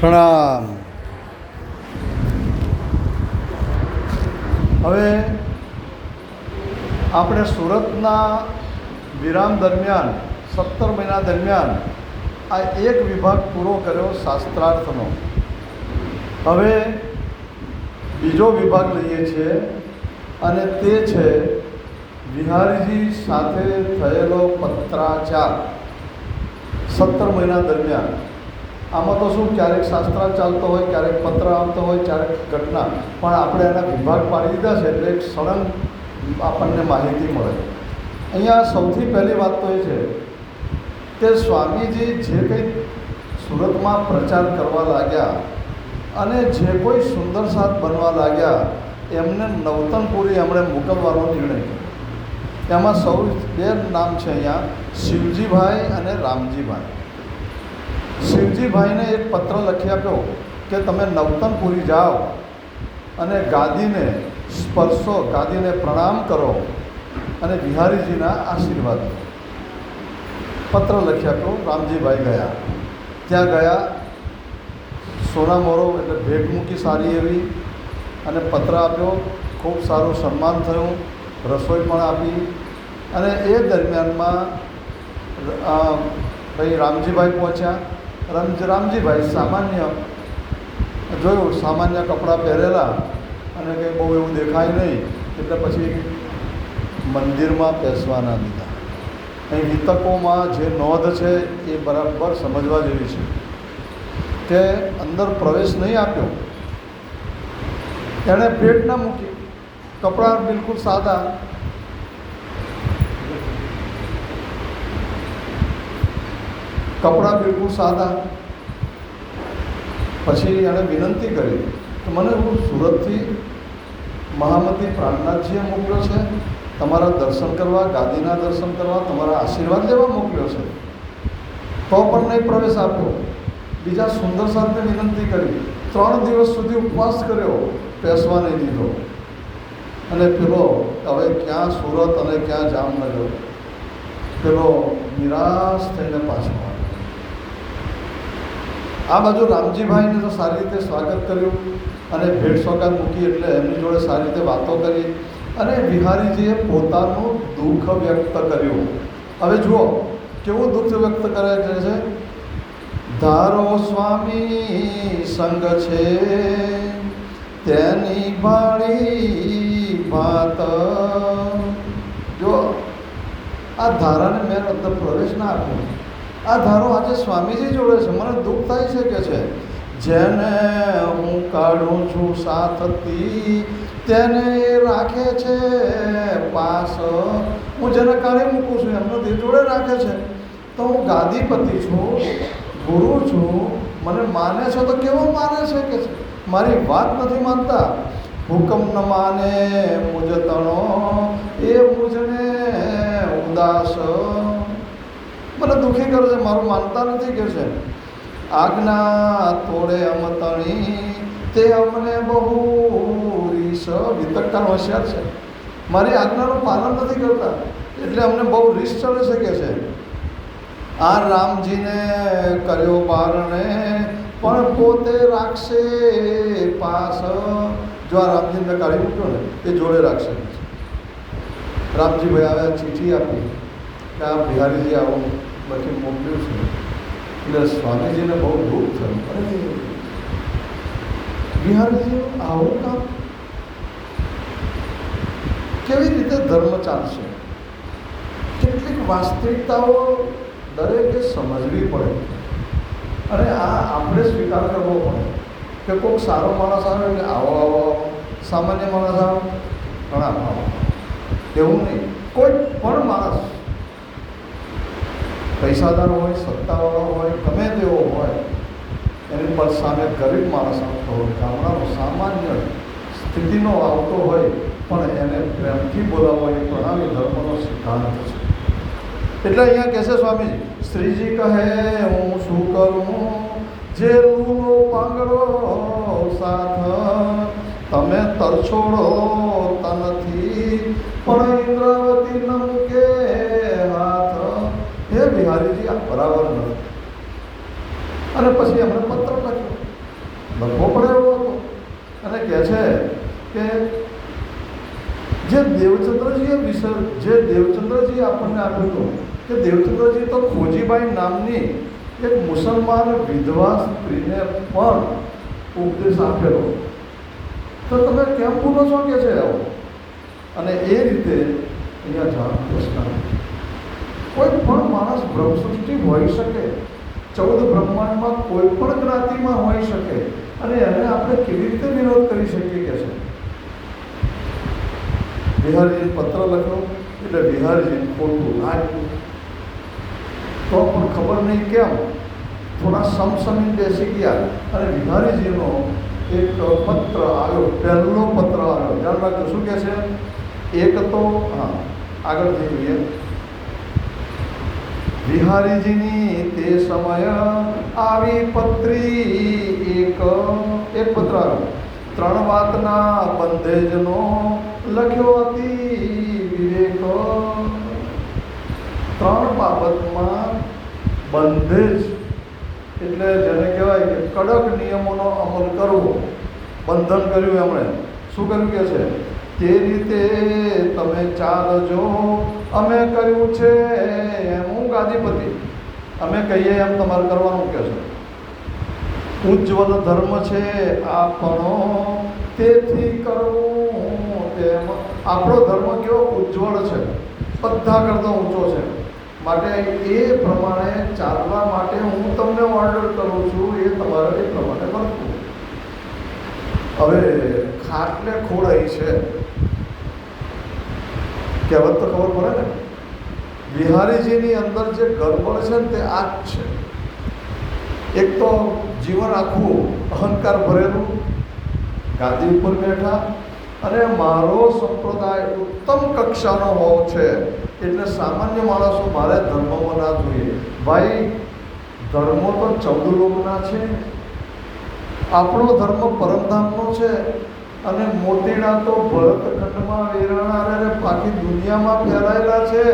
પ્રણામ. હવે આપણે સુરતના વિરામ દરમિયાન 17 મહિના દરમિયાન આ એક વિભાગ પૂરો કર્યો શાસ્ત્રાર્થનો. હવે બીજો વિભાગ લઈએ છીએ અને તે છે વિહારીજી સાથે થયેલો પત્રાચાર 17 મહિના દરમિયાન. આમાં તો શું, ક્યારેક શાસ્ત્રાર્થ ચાલતો હોય, ક્યારેક પત્ર આવતો હોય, ક્યારેક ઘટના, પણ આપણે એના વિભાગ પાડી દીધા છે એટલે એક સળંગ આપણને માહિતી મળે. અહીંયા સૌથી પહેલી વાત તો એ છે કે સ્વામીજી જે કંઈ સુરતમાં પ્રચાર કરવા લાગ્યા અને જે કોઈ સુંદર સાથ બનવા લાગ્યા એમને નવતનપુરી એમણે મોકલવાનો નિર્ણય કર્યો. એમાં સૌ બે નામ છે અહીંયા, શિવજીભાઈ અને રામજીભાઈ. શિવજીભાઈને એક પત્ર લખી આપ્યો કે તમે નવતનપુરી જાઓ અને ગાદીને સ્પર્શો, ગાદીને પ્રણામ કરો અને વિહારીજીના આશીર્વાદ લો. પત્ર લખી આપ્યો. રામજીભાઈ ગયા, ત્યાં ગયા, સોના મોરો એટલે ભેટ મૂકી સારી એવી અને પત્ર આપ્યો. ખૂબ સારું સન્માન થયું, રસોઈ પણ આપી. અને એ દરમિયાનમાં ભાઈ રામજીભાઈ પહોંચ્યા. રામજીભાઈ સામાન્ય જોયું, સામાન્ય કપડાં પહેરેલા અને કંઈ બહુ એવું દેખાય નહીં, એટલે પછી મંદિરમાં બેસવાના દીધા. અહીં વિતકોમાં જે નોંધ છે એ બરાબર સમજવા જેવી છે કે અંદર પ્રવેશ નહીં આપ્યો, એણે ભેટ ના મૂકી, કપડાં બિલકુલ સાદા. પછી એણે વિનંતી કરી કે મને હું સુરતથી મહામતી પ્રાણનાથજીએ મોકલ્યો છે તમારા દર્શન કરવા, ગાદીના દર્શન કરવા, તમારા આશીર્વાદ લેવા મોકલ્યો છે, તો પણ નહીં પ્રવેશ આપ્યો. બીજા સુંદર સાથને વિનંતી કરી, 3 દિવસ સુધી ઉપવાસ કર્યો, બેસવા નહીં દીધો. અને પેલો હવે ક્યાં સુરત અને ક્યાં જામનગર, પેલો નિરાશ થઈને પાછો આવ્યો. આ બાજુ રામજીભાઈને તો સારી રીતે સ્વાગત કર્યું અને ભેટ સોગાદ મૂકી, એટલે એમની જોડે સારી રીતે વાતો કરી અને વિહારીજીએ પોતાનું દુઃખ વ્યક્ત કર્યું. હવે જુઓ કેવું દુઃખ વ્યક્ત કરે છે. ધારો સ્વામી સંગ છે તેની ભાળી ભાત. જો આ ધારાને મેં અંદર પ્રવેશ ના આપ્યો. આ ધારો આજે સ્વામીજી જોડે છે, મને દુઃખ થાય છે કે છે જેને હું કાઢું છું સાથથી તેને રાખે છે પાસ. હું જેને કાઢી મૂકું છું એમનો તે જોડે રાખે છે. તો હું ગાદીપતિ છું, ગુરુ છું, મને માને છે તો કેવો માને છે કે છે, મારી વાત નથી માનતા. હુકમ ન માને મુજ તણો એ મુજને ઉદાસ. મને દુઃખી કરે છે, મારું માનતા નથી કે છે. આજ્ઞા તોડે અમતણી તે અમને બહુ રીસ. વિતકતા હોશિયાર છે, મારી આજ્ઞાનું પાલન નથી કરતા એટલે અમને બહુ રીસ ચડે છે કે છે. આ રામજીને કર્યો બારણે પણ પોતે રાખશે પાસ. જો આ રામજીને કાઢી મૂક્યો ને એ જોડે રાખશે. રામજીભાઈ આવ્યા, ચીઠી આપી કે આ બિહારીજી આવું પછી મોકલ્યું છે. એટલે સ્વામીજીને બહુ દુઃખ થયું. અરે બિહારીજી આવું કામ, કેવી રીતે ધર્મ ચાલશે? કેટલીક વાસ્તવિકતાઓ દરેકે સમજવી પડે અને આ આપણે સ્વીકાર કરવો પડે કે કોઈક સારો માણસ આવે એટલે આવો આવો, સામાન્ય માણસ આવો ઘણા આવો, એવું નહીં. કોઈ પણ માણસ પૈસાદાર હોય, સત્તાવાળો હોય, ગમે તેવો હોય, એની પર સામે ગરીબ માણસ આવતો હોય, ગામડાનો સામાન્ય સ્થિતિનો આવતો હોય, પણ એને પ્રેમથી બોલાવવો એ પ્રણામી ધર્મનો સિદ્ધાંત છે. એટલે અહીંયા કહેશે સ્વામીજી, શ્રીજી કહે હું શું કરું જે લૂલો પાંગડો સાથ, તમે તરછોડો તનથી પણ ઇન્દ્રાવતી ન મૂકે હાથ. હે બિહારીજી આ બરાબર નથી. અને પછી એમણે પત્ર લખ્યો લખવો પડે એવો હતો. અને કહે છે કે જે દેવચંદ્રજીએ આપણને આપ્યું હતું કે દેવચંદ્રજી તો ખોજીબાઈ નામની એક મુસલમાન વિધવા સ્ત્રીને પણ ઉપદેશ આપેલો. તો તમે કેમ ભૂલો છો કે છે આવો? અને એ રીતે અહીંયા જવાબ પ્રશ્ન, કોઈ પણ માણસ બ્રહ્મસૃષ્ટિ હોઈ શકે, 14 બ્રહ્માંડમાં કોઈ પણ જ્ઞાતિમાં હોઈ શકે, અને એને આપણે કેવી રીતે વિરોધ કરી શકીએ કે છે. બિહારીજી પત્ર લખ્યો એટલે બિહારીજી ખોટું લાગ્યું, તો પણ ખબર નહીં કેમ થોડા સમસમી બેસી ગયા અને બિહારીજીનો એક પત્ર આવ્યો, પહેલો પત્ર આવ્યો. ધ્યાન રાખજો શું કહે છે? એક તો આગળ થઈ જોઈએ. બિહારીજીની તે સમય આવી પત્રી એક પત્ર આવ્યો, 3 વાતના બંધેજનો લખ્યો હતી વિવેક. 3 બાબતમાં બંધેજ એટલે જેને કહેવાય કે કડક નિયમોનો અમલ કરવો. બંધન કર્યું એમણે. શું કર્યું કે છે? તે રીતે તમે ચાલજો, અમે કર્યું છે એમ. હું ગાદીપતિ, અમે કહીએ એમ તમારે કરવાનું કે છે. ઉજ્જવલ ધર્મ છે આપણો, તેથી કરવું તેમ. આપણો ધર્મ કેવો ઉજ્જવળ છે, બધા કરતાં ઊંચો છે, માટે એ પ્રમાણે ચાલવા માટે હું તમને ઓર્ડર કરું છું, એ તમારે એ પ્રમાણે વર્તવું. હવે ખાટલે ખોડાઈ છે, કહેવત તો ખબર પડે ને. બિહારીજીની અંદર જે ગડબડ છે ને તે આ જ છે. એક તો જીવન આખું અહંકાર ભરેલું, ગાદી ઉપર બેઠા, અને મારો સંપ્રદાય ઉત્તમ કક્ષાનો હોવો છે એટલે સામાન્ય માણસો મારે ધર્મમાં ના જોઈએ. ભાઈ, ધર્મો તો 14 લોકના છે, આપણો ધર્મ પરમધામનો છે, અને મોતીડા તો ભરતખંડમાં વેરાણા અને આખી દુનિયામાં ફેલાયેલા છે.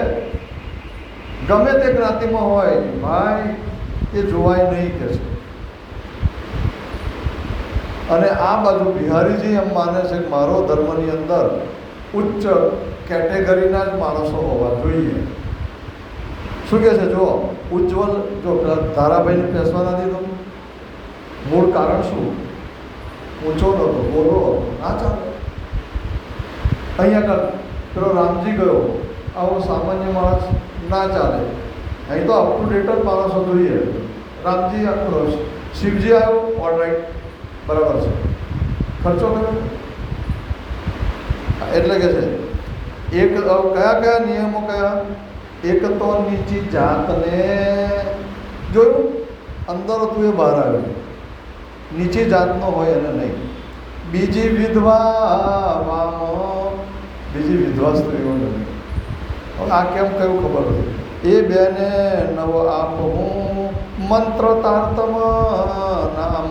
ગમે તે જ્ઞાતિમાં હોય ભાઈ, એ જોવાય નહીં કે છે. અને આ બાજુ બિહારીજી એમ માને છે કે મારો ધર્મની અંદર ઉચ્ચ કેટેગરીના જ માણસો હોવા જોઈએ. શું કહે છે? જો ઉજ્જવલ, જો ધારાભાઈને પેસવા ના દીધો, મૂળ કારણ શું? ઊંચો નહોતો, બોલો ના ચાલે. અહીંયા પેલો રામજી ગયો, આવો સામાન્ય માણસ ના ચાલે. અહીં તો અપ ટુ ડેટ જ માણસો જોઈએ. રામજી આખો, શિવજી આવ્યો, ઓલરાઈટ, બરાબર છે, ખર્ચો કર્યો. એટલે કે છે એક કયા નિયમો કયા? એક તો નીચી જાતને જોયું, અંદર હતું એ બહાર આવ્યું, નીચી જાતનો હોય અને નહીં. બીજી વિધવા સ્ત્રીઓ નથી. આ કેમ કયું ખબર નથી. એ બેને નવ આપું મંત્ર તારતમ નામ,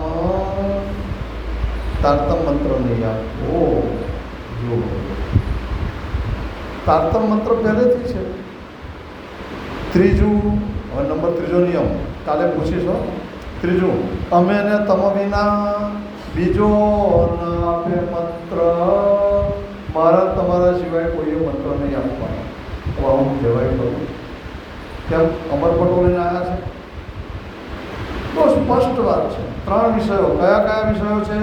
તારતમ મંત્ર નહીં આપવો. જો તારતમ મંત્ર પહેલેથી છે. ત્રીજું, હવે નંબર 3 નિયમ કાલે પૂછીશું. ત્રીજું, અમે ને તમ વિના બીજો ન આપે મંત્ર. મારા તમારા સિવાય કોઈએ મંત્ર નહીં આપવાનો. તો આવું કહેવાય કરું કેમ? અમર પટોળીને આવ્યા છે. બહુ સ્પષ્ટ વાત છે. 3 વિષયો. કયા વિષયો છે?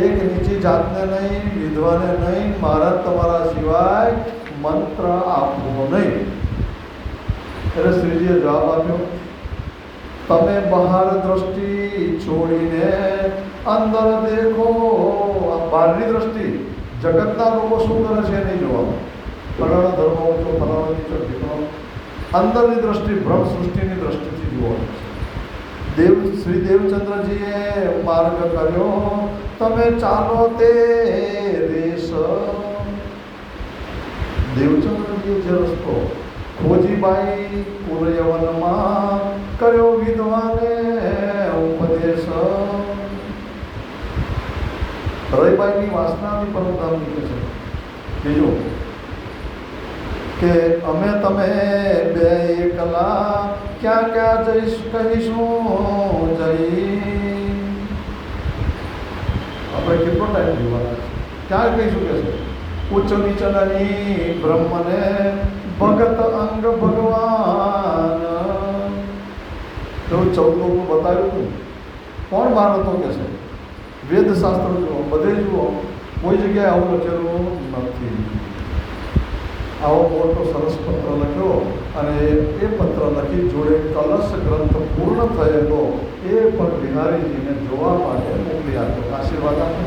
એક, નીચી જાતને નહીં, વિધવાને નહીં, મારા તમારા સિવાય મંત્ર આપવો નહીં. એટલે શ્રીજીએ જવાબ આપ્યો, તમે બહાર દ્રષ્ટિ છોડીને અંદર દેખો. આ બહારની દ્રષ્ટિ, જગતના લોકો શું કરે છે એ નહીં જોવાનું. ફલાણા ધર્મ ઊંચો, ફલાણો નીચો, ઠીકણો. અંદરની દ્રષ્ટિ, બ્રહ્મ સૃષ્ટિની દ્રષ્ટિથી જોવાનું છે. શ્રી દેવચંદ્રજીએ માર્ગ કર્યો, તમે ચાલો તે રેસ. દેવચંદ્રજીએ જે રસ્તો ખોજીબાઈ પૂર્યવનમાં કર્યો, વિધવાને ઉપદેશ. રહીબાઈની વાસનાની પરમધામની છે. બીજું કે અમે તમે બે એકલા ક્યાં ક્યાં કહીશું જઈ. આપણે કેટલો ટાઈમ જીવવાના છે? ક્યાં કહીશું કે છે ઉચ્ચ નીચની બ્રહ્મને ભગત અંગ ભગવાન, એવું 14 લોકનું બતાવ્યું હતું. કોણ બહાર હતો કે છે? વેદશાસ્ત્ર જુઓ, બધે જુઓ, કોઈ જગ્યાએ આવું લખેલું નથી. આવો મોટો સરસ પત્ર લખ્યો અને એ પત્ર લખી જોડે કલશ ગ્રંથ પૂર્ણ થયેલો એ પણ બિહારીજીને જોવા માટે મોકલી આપ્યો. આશીર્વાદ આપે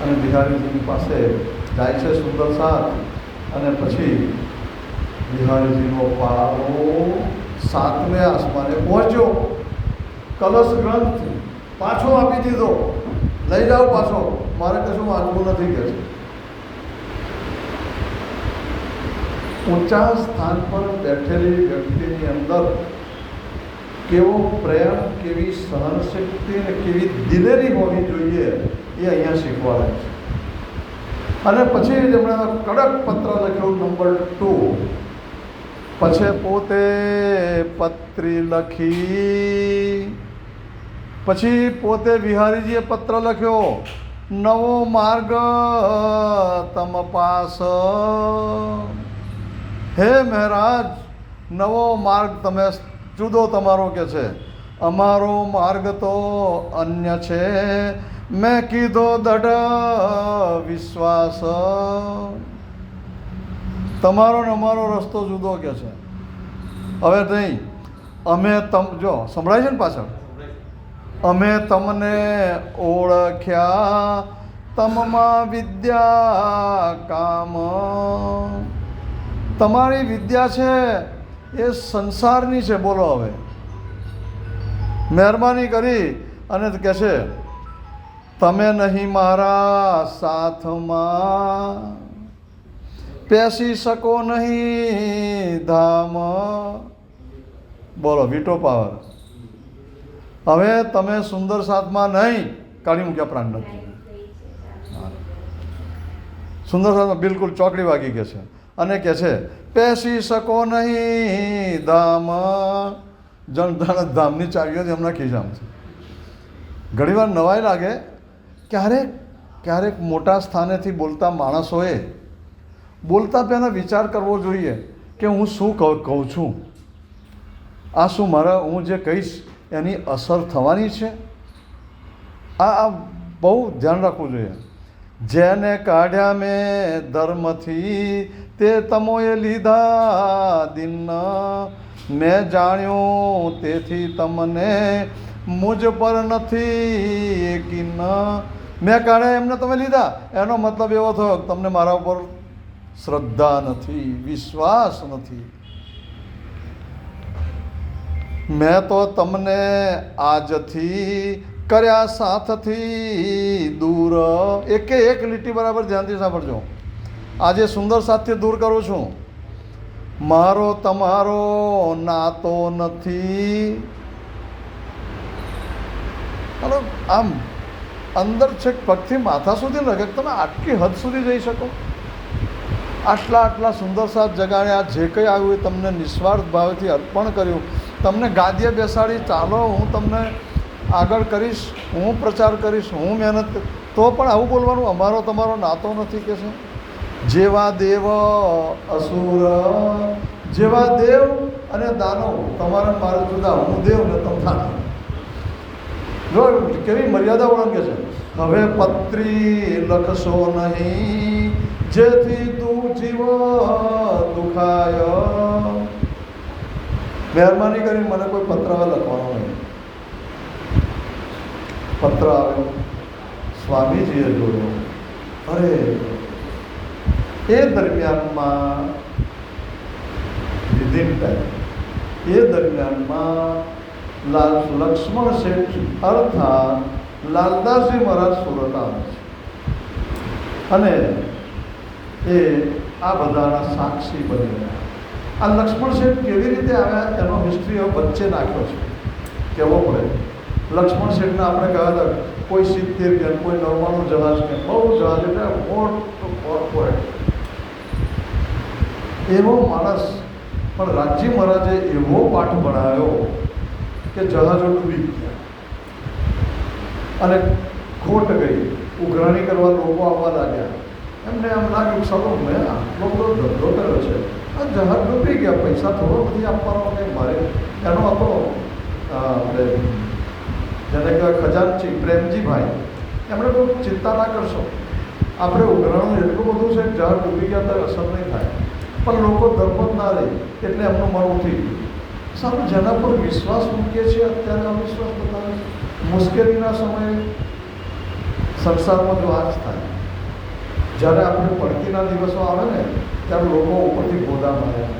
અને બિહારીજીની પાસે જાય છે સુંદર સાથ. અને પછી બિહારીજીનો પારો 7મે આસમાને પહોંચ્યો. કલશ ગ્રંથ પાછો આપી દીધો, લઈ જાઓ પાછો, મારે કશું વાંચવું નથી કે છે. ઊંચા સ્થાન પર બેઠેલી વ્યક્તિની અંદર કેવો પ્રેમ, કેવી સહનશક્તિ અને કેવી દિલેરી હોવી જોઈએ એ અહીંયા શીખવાડે છે. અને પછી જેમણે કડક પત્ર લખ્યો નંબર 2. પછી પોતે પત્રી લખી, પછી પોતે વિહારીજીએ પત્ર લખ્યો, નવો માર્ગ તમ પાસ. હે મહારાજ, નવો માર્ગ તમે જુદો તમારો કે છે, અમારો માર્ગ તો અન્ય છે. મેં કીધો દઢ વિશ્વાસ. તમારો ને અમારો રસ્તો જુદો કે છે. હવે નહીં, અમે જો સંભળાય છે ને પાછળ, અમે તમને ઓળખ્યા તમમાં વિદ્યા કામ. તમારી વિદ્યા છે એ સંસારની છે. બોલો હવે, મહેરબાની કરી અને કહે છે તમે નહીં મારા સાથમાં, પેસી શકો નહીં ધામ. બોલો, વીટો પાવર. હવે તમે સુંદર સાથમાં નહીં, કાઢી મૂક્યા પ્રાણ નથી. સુંદર સાથમાં બિલકુલ ચોકડી વાગી કે છે. અને કહે છે પેસી શકો નહીં ધામ. જનધન ધામની ચાવીઓ જ એમના ખીજામાં છે. ઘણીવાર નવાઈ લાગે, ક્યારેક મોટા સ્થાનેથી બોલતા માણસોએ બોલતા પહેલાં વિચાર કરવો જોઈએ કે હું શું કહું છું, આ શું મારા હું જે કહીશ એની અસર થવાની છે. આ બહુ ધ્યાન રાખવું જોઈએ. જેને કાઢ્યા મેં ધર્મથી તે તમોએ લીધા દિન. મેં જાણ્યું તેથી તમને મુજ પર નથી કિન. મેં કાઢ્યા એમને તમે લીધા, એનો મતલબ એવો થયો કે તમને મારા ઉપર શ્રદ્ધા નથી, વિશ્વાસ નથી. મેં તો તમને આજથી કર્યા સાથથી દૂર. એકે એક લીટી બરાબર ધ્યાનથી સાંભળજો. આજે સુંદર સાથથી દૂર કરું છું. મારો તમારો નાતો નથી. અને આમ અંદર છેક પગથી માથા સુધી લગે, તમે આટલી હદ સુધી જઈ શકો. આટલા સુંદર સાથ જગાડ્યા, જે કંઈ આવ્યું એ તમને નિસ્વાર્થ ભાવથી અર્પણ કર્યું. તમને ગાદીએ બેસાડી, ચાલો હું તમને આગળ કરીશ, હું પ્રચાર કરીશ, હું મહેનત. તો પણ આવું બોલવાનું અમારો તમારો નાતો નથી કે છે. જેવા દેવ અસુર, જેવા દેવ અને દાનવ, તમારે મારે જુદા, હું દેવ ને તમે દાનવ. જો કેવી મર્યાદા ઓળંગે છે. હવે પત્રી લખશો નહીં, જેથી તું જીવ દુખાય. મહેરબાની કરી મને કોઈ પત્ર લખવાનો નહીં. પત્ર આવ્યો, સ્વામીજીએ જોયો. અરે એ દરમિયાનમાં વિધિન ટાઈમ, એ દરમિયાનમાં લક્ષ્મણ શેઠ અર્થાત લાલદાસજી મહારાજ સુરત આવે છે. અને એ આ બધાના સાક્ષી બની ગયા. આ લક્ષ્મણ શેઠ કેવી રીતે આવ્યા એનો હિસ્ટ્રી વચ્ચે નાખ્યો છે, કહેવો પડે. લક્ષ્મણ શેઠને આપણે કહ્યા હતા કોઈ 70 કે કોઈ 99 જહાજ કે બહુ જહાજ, એટલે મોટો કોર્પોરેટ એવો માણસ. પણ રાજજી મહારાજે એવો પાઠ ભણાવ્યો કે જહાજો ડૂબી ગયા. અને ખોટ ગઈ, ઉઘરાણી કરવા લોકો આવવા લાગ્યા. એમને એમ લાગ્યું ચલો મેં આટલો બધો ધંધો કર્યો છે, આ જહાજ ડૂબી ગયા, પૈસા થોડો બધી આપવાનો કંઈ મારે. એનો હતો જેને કહેવાય ખજાનચી પ્રેમજીભાઈ. એમણે બહુ ચિંતા ના કરશો, આપણે ઉઘરાણું એટલું બધું છે કે જહાજ ડૂબી ગયા તો અસર નહીં થાય. પણ લોકો ધર્મ ના રહે એટલે એમનું મન ઉઠી ગયું. સારું, જેના પર વિશ્વાસ મૂકીએ છીએ અત્યારે અવિશ્વાસ બતાવે છે. મુશ્કેલીના સમયે સંસારમાં જો આ જ થાય, જ્યારે આપણે પડતીના દિવસો આવે ને ત્યારે લોકો ઉપરથી ગોદા માર્યા,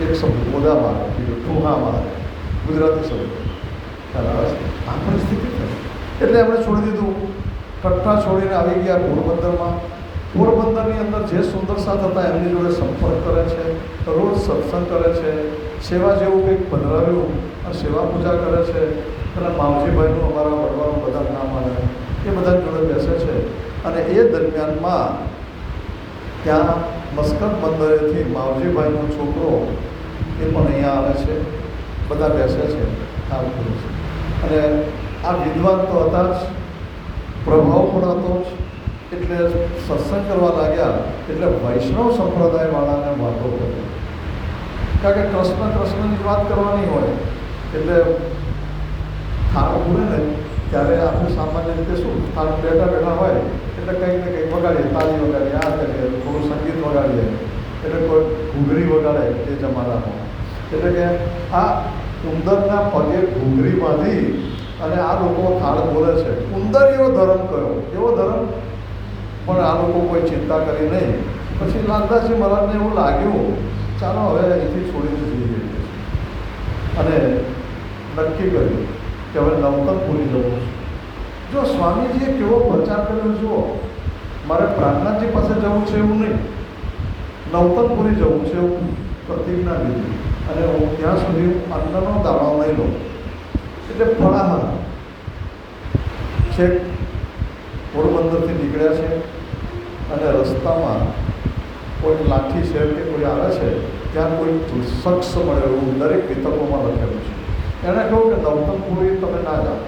એક શબ્દ ગોદા મારે, બીજું ઠુહા મારે, ગુજરાતી શબ્દ. આ પરિસ્થિતિ થઈ એટલે એમણે છોડી દીધું. કઠ્ઠા છોડીને આવી ગયા પોરબંદરમાં. પોરબંદરની અંદર જે સુંદર સાથ હતા એમની જોડે સંપર્ક કરે છે, રોજ સત્સંગ કરે છે, સેવા જેવું કંઈક પધરાવ્યું અને સેવા પૂજા કરે છે. અને માવજીભાઈનું અમારા વડવાનું બધા નામ આવે એ બધા જોડે બેસે છે. અને એ દરમિયાનમાં ત્યાં મસ્કત બંદરેથી માવજીભાઈનો છોકરો એ પણ અહીંયા આવે છે, બધા બેસે છે, કામ કરે છે. અને આ વિદ્વાન તો હતા જ, પ્રભાવ પણ હતો જ. એટલે સત્સંગ કરવા લાગ્યા એટલે વૈષ્ણવ સંપ્રદાયવાળાને વાતો કરી. કારણ કે કૃષ્ણની વાત કરવાની હોય એટલે થાળ પૂરે ને ત્યારે આપણે સામાન્ય રીતે શું થાળ બેઠા હોય એટલે કંઈક ને કંઈક વગાડીએ, તાળી વગાડીએ, આ કરીએ, થોડું સંગીત વગાડીએ, એટલે કોઈ ઘૂઘરી વગાડે એ જમાનામાં. એટલે કે આ ઉંદરના પગે ઘૂઘરી બાંધી અને આ લોકો થાળ બોલે છે. ઉંદર એવો ધર્મ કયો, એવો ધર્મ. પણ આ લોકો કોઈ ચિંતા કરી નહીં. પછી લાલદાસજી મહારાજને એવું લાગ્યું ચાલો હવે અહીંથી છોડીને જઈએ અને નક્કી કર્યું કે હવે નવતનપુરી જવું છે. જો સ્વામીજીએ કેવો પ્રચાર કર્યો જુઓ, મારે પ્રાણનાથજી પાસે જવું છે એવું નહીં, નવતનપુરી જવું છે એવું પ્રતિજ્ઞા લીધી. અને હું ત્યાં સુધી અન્નનો દાણો નહીં લઉં. એટલે ફળાહાર છેક પોરબંદરથી નીકળ્યા છે અને રસ્તામાં કોઈ લાઠી શેર કે કોઈ આવે છે ત્યાં કોઈ શખ્સ મળે એવું દરેક વિતકોમાં લખેલું છે. એણે કહ્યું કે નવતનપુરી તમે ના જાઓ,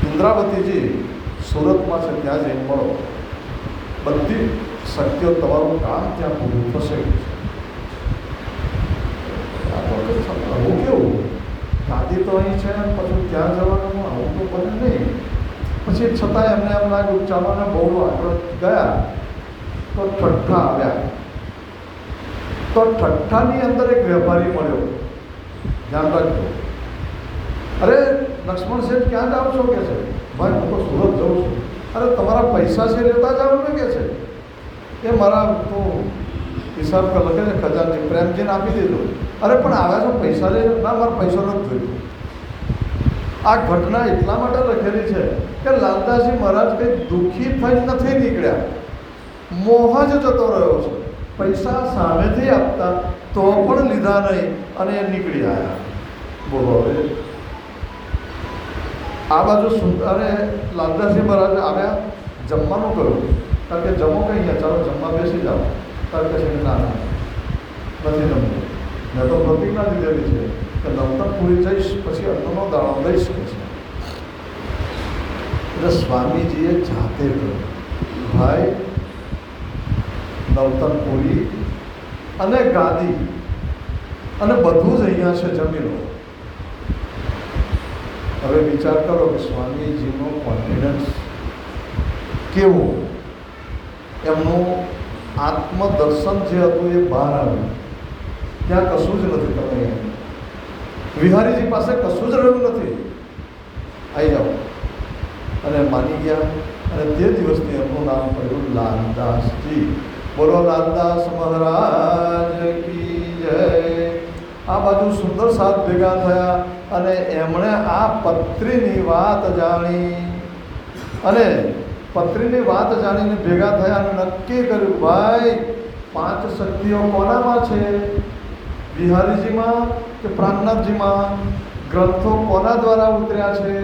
ઇન્દ્રાવતીજી સુરતમાં છે ત્યાં જઈને મળો, બધી શક્ય તમારું કામ ત્યાં પૂરું થશે. આવું કેવું, ગાદી તો અહીં છે પછી ત્યાં જવાનું, આવું તો બને નહીં. પછી છતાં એમને એમ લાગ્યું ચાલો ને બહુ આગળ ગયા તો ઠઠ્ઠા આવ્યા. તો ઠઠ્ઠાની અંદર એક વેપારી મળ્યો, ધ્યાન રાખજો. અરે લક્ષ્મણ શેઠ ક્યાં જાઓ છો કે છે? ભાઈ હું તો સુરત જાઉં છું. અરે તમારા પૈસા છે લેતા જાઓ ને કે છે. એ મારા તો હિસાબ લખે છે ખજાનચી પ્રેમજીને આપી દીધો. અરે પણ આવ્યા છો પૈસા લઈ? ના, મારા પૈસા નથી જોઈતું. આ ઘટના એટલા માટે લખેલી છે કે લાલદાસજી મહારાજ કંઈ દુઃખી થઈ નથી નીકળ્યા, મોહ જ જતો રહ્યો છે. પૈસા સામેથી આપતા તો પણ લીધા નહીં અને એ નીકળી આવ્યા. બોલો હવે આ બાજુ અને લાલદાસજી મહારાજ આવ્યા, જમવાનું કહ્યું. કારણ કે જમો કંઈ અહીંયા, ચાલો જમવા બેસી જાઓ. કારણ કે છે ના નથી જમવું, મેં તો પ્રતિજ્ઞા લીધેલી છે કે નવતનપુરી જઈશ પછી અન્નનો દાણો લઈશ કે છે. એટલે સ્વામીજીએ જાતે કહ્યું ભાઈ નવતનપુરી અને ગાદી અને બધું જ અહીંયા છે, જમી લો. હવે વિચાર કરો કે સ્વામીજીનો કોન્ફિડન્સ કેવો, એમનું આત્મદર્શન જે હતું એ બહાર આવ્યું. ત્યાં કશું જ નથી. તમે વિહારીજી પાસે કશું જ રહ્યું નથી. આવી જાઓ. અને માની ગયા. અને તે દિવસથી એમનું નામ પડ્યું લાલદાસજી. બોલો લાલદાસ મહારાજ કી જય. આ બાજુ સુંદર સાથ ભેગા થયા અને એમણે આ પત્રીની વાત જાણી અને પત્રીની વાત જાણીને ભેગા થયા અને નક્કી કર્યું ભાઈ 5 શક્તિઓ કોનામાં છે? વિહારીજીમાં કે પ્રાણનાથજીમાં? ગ્રંથો કોના દ્વારા ઉતર્યા છે?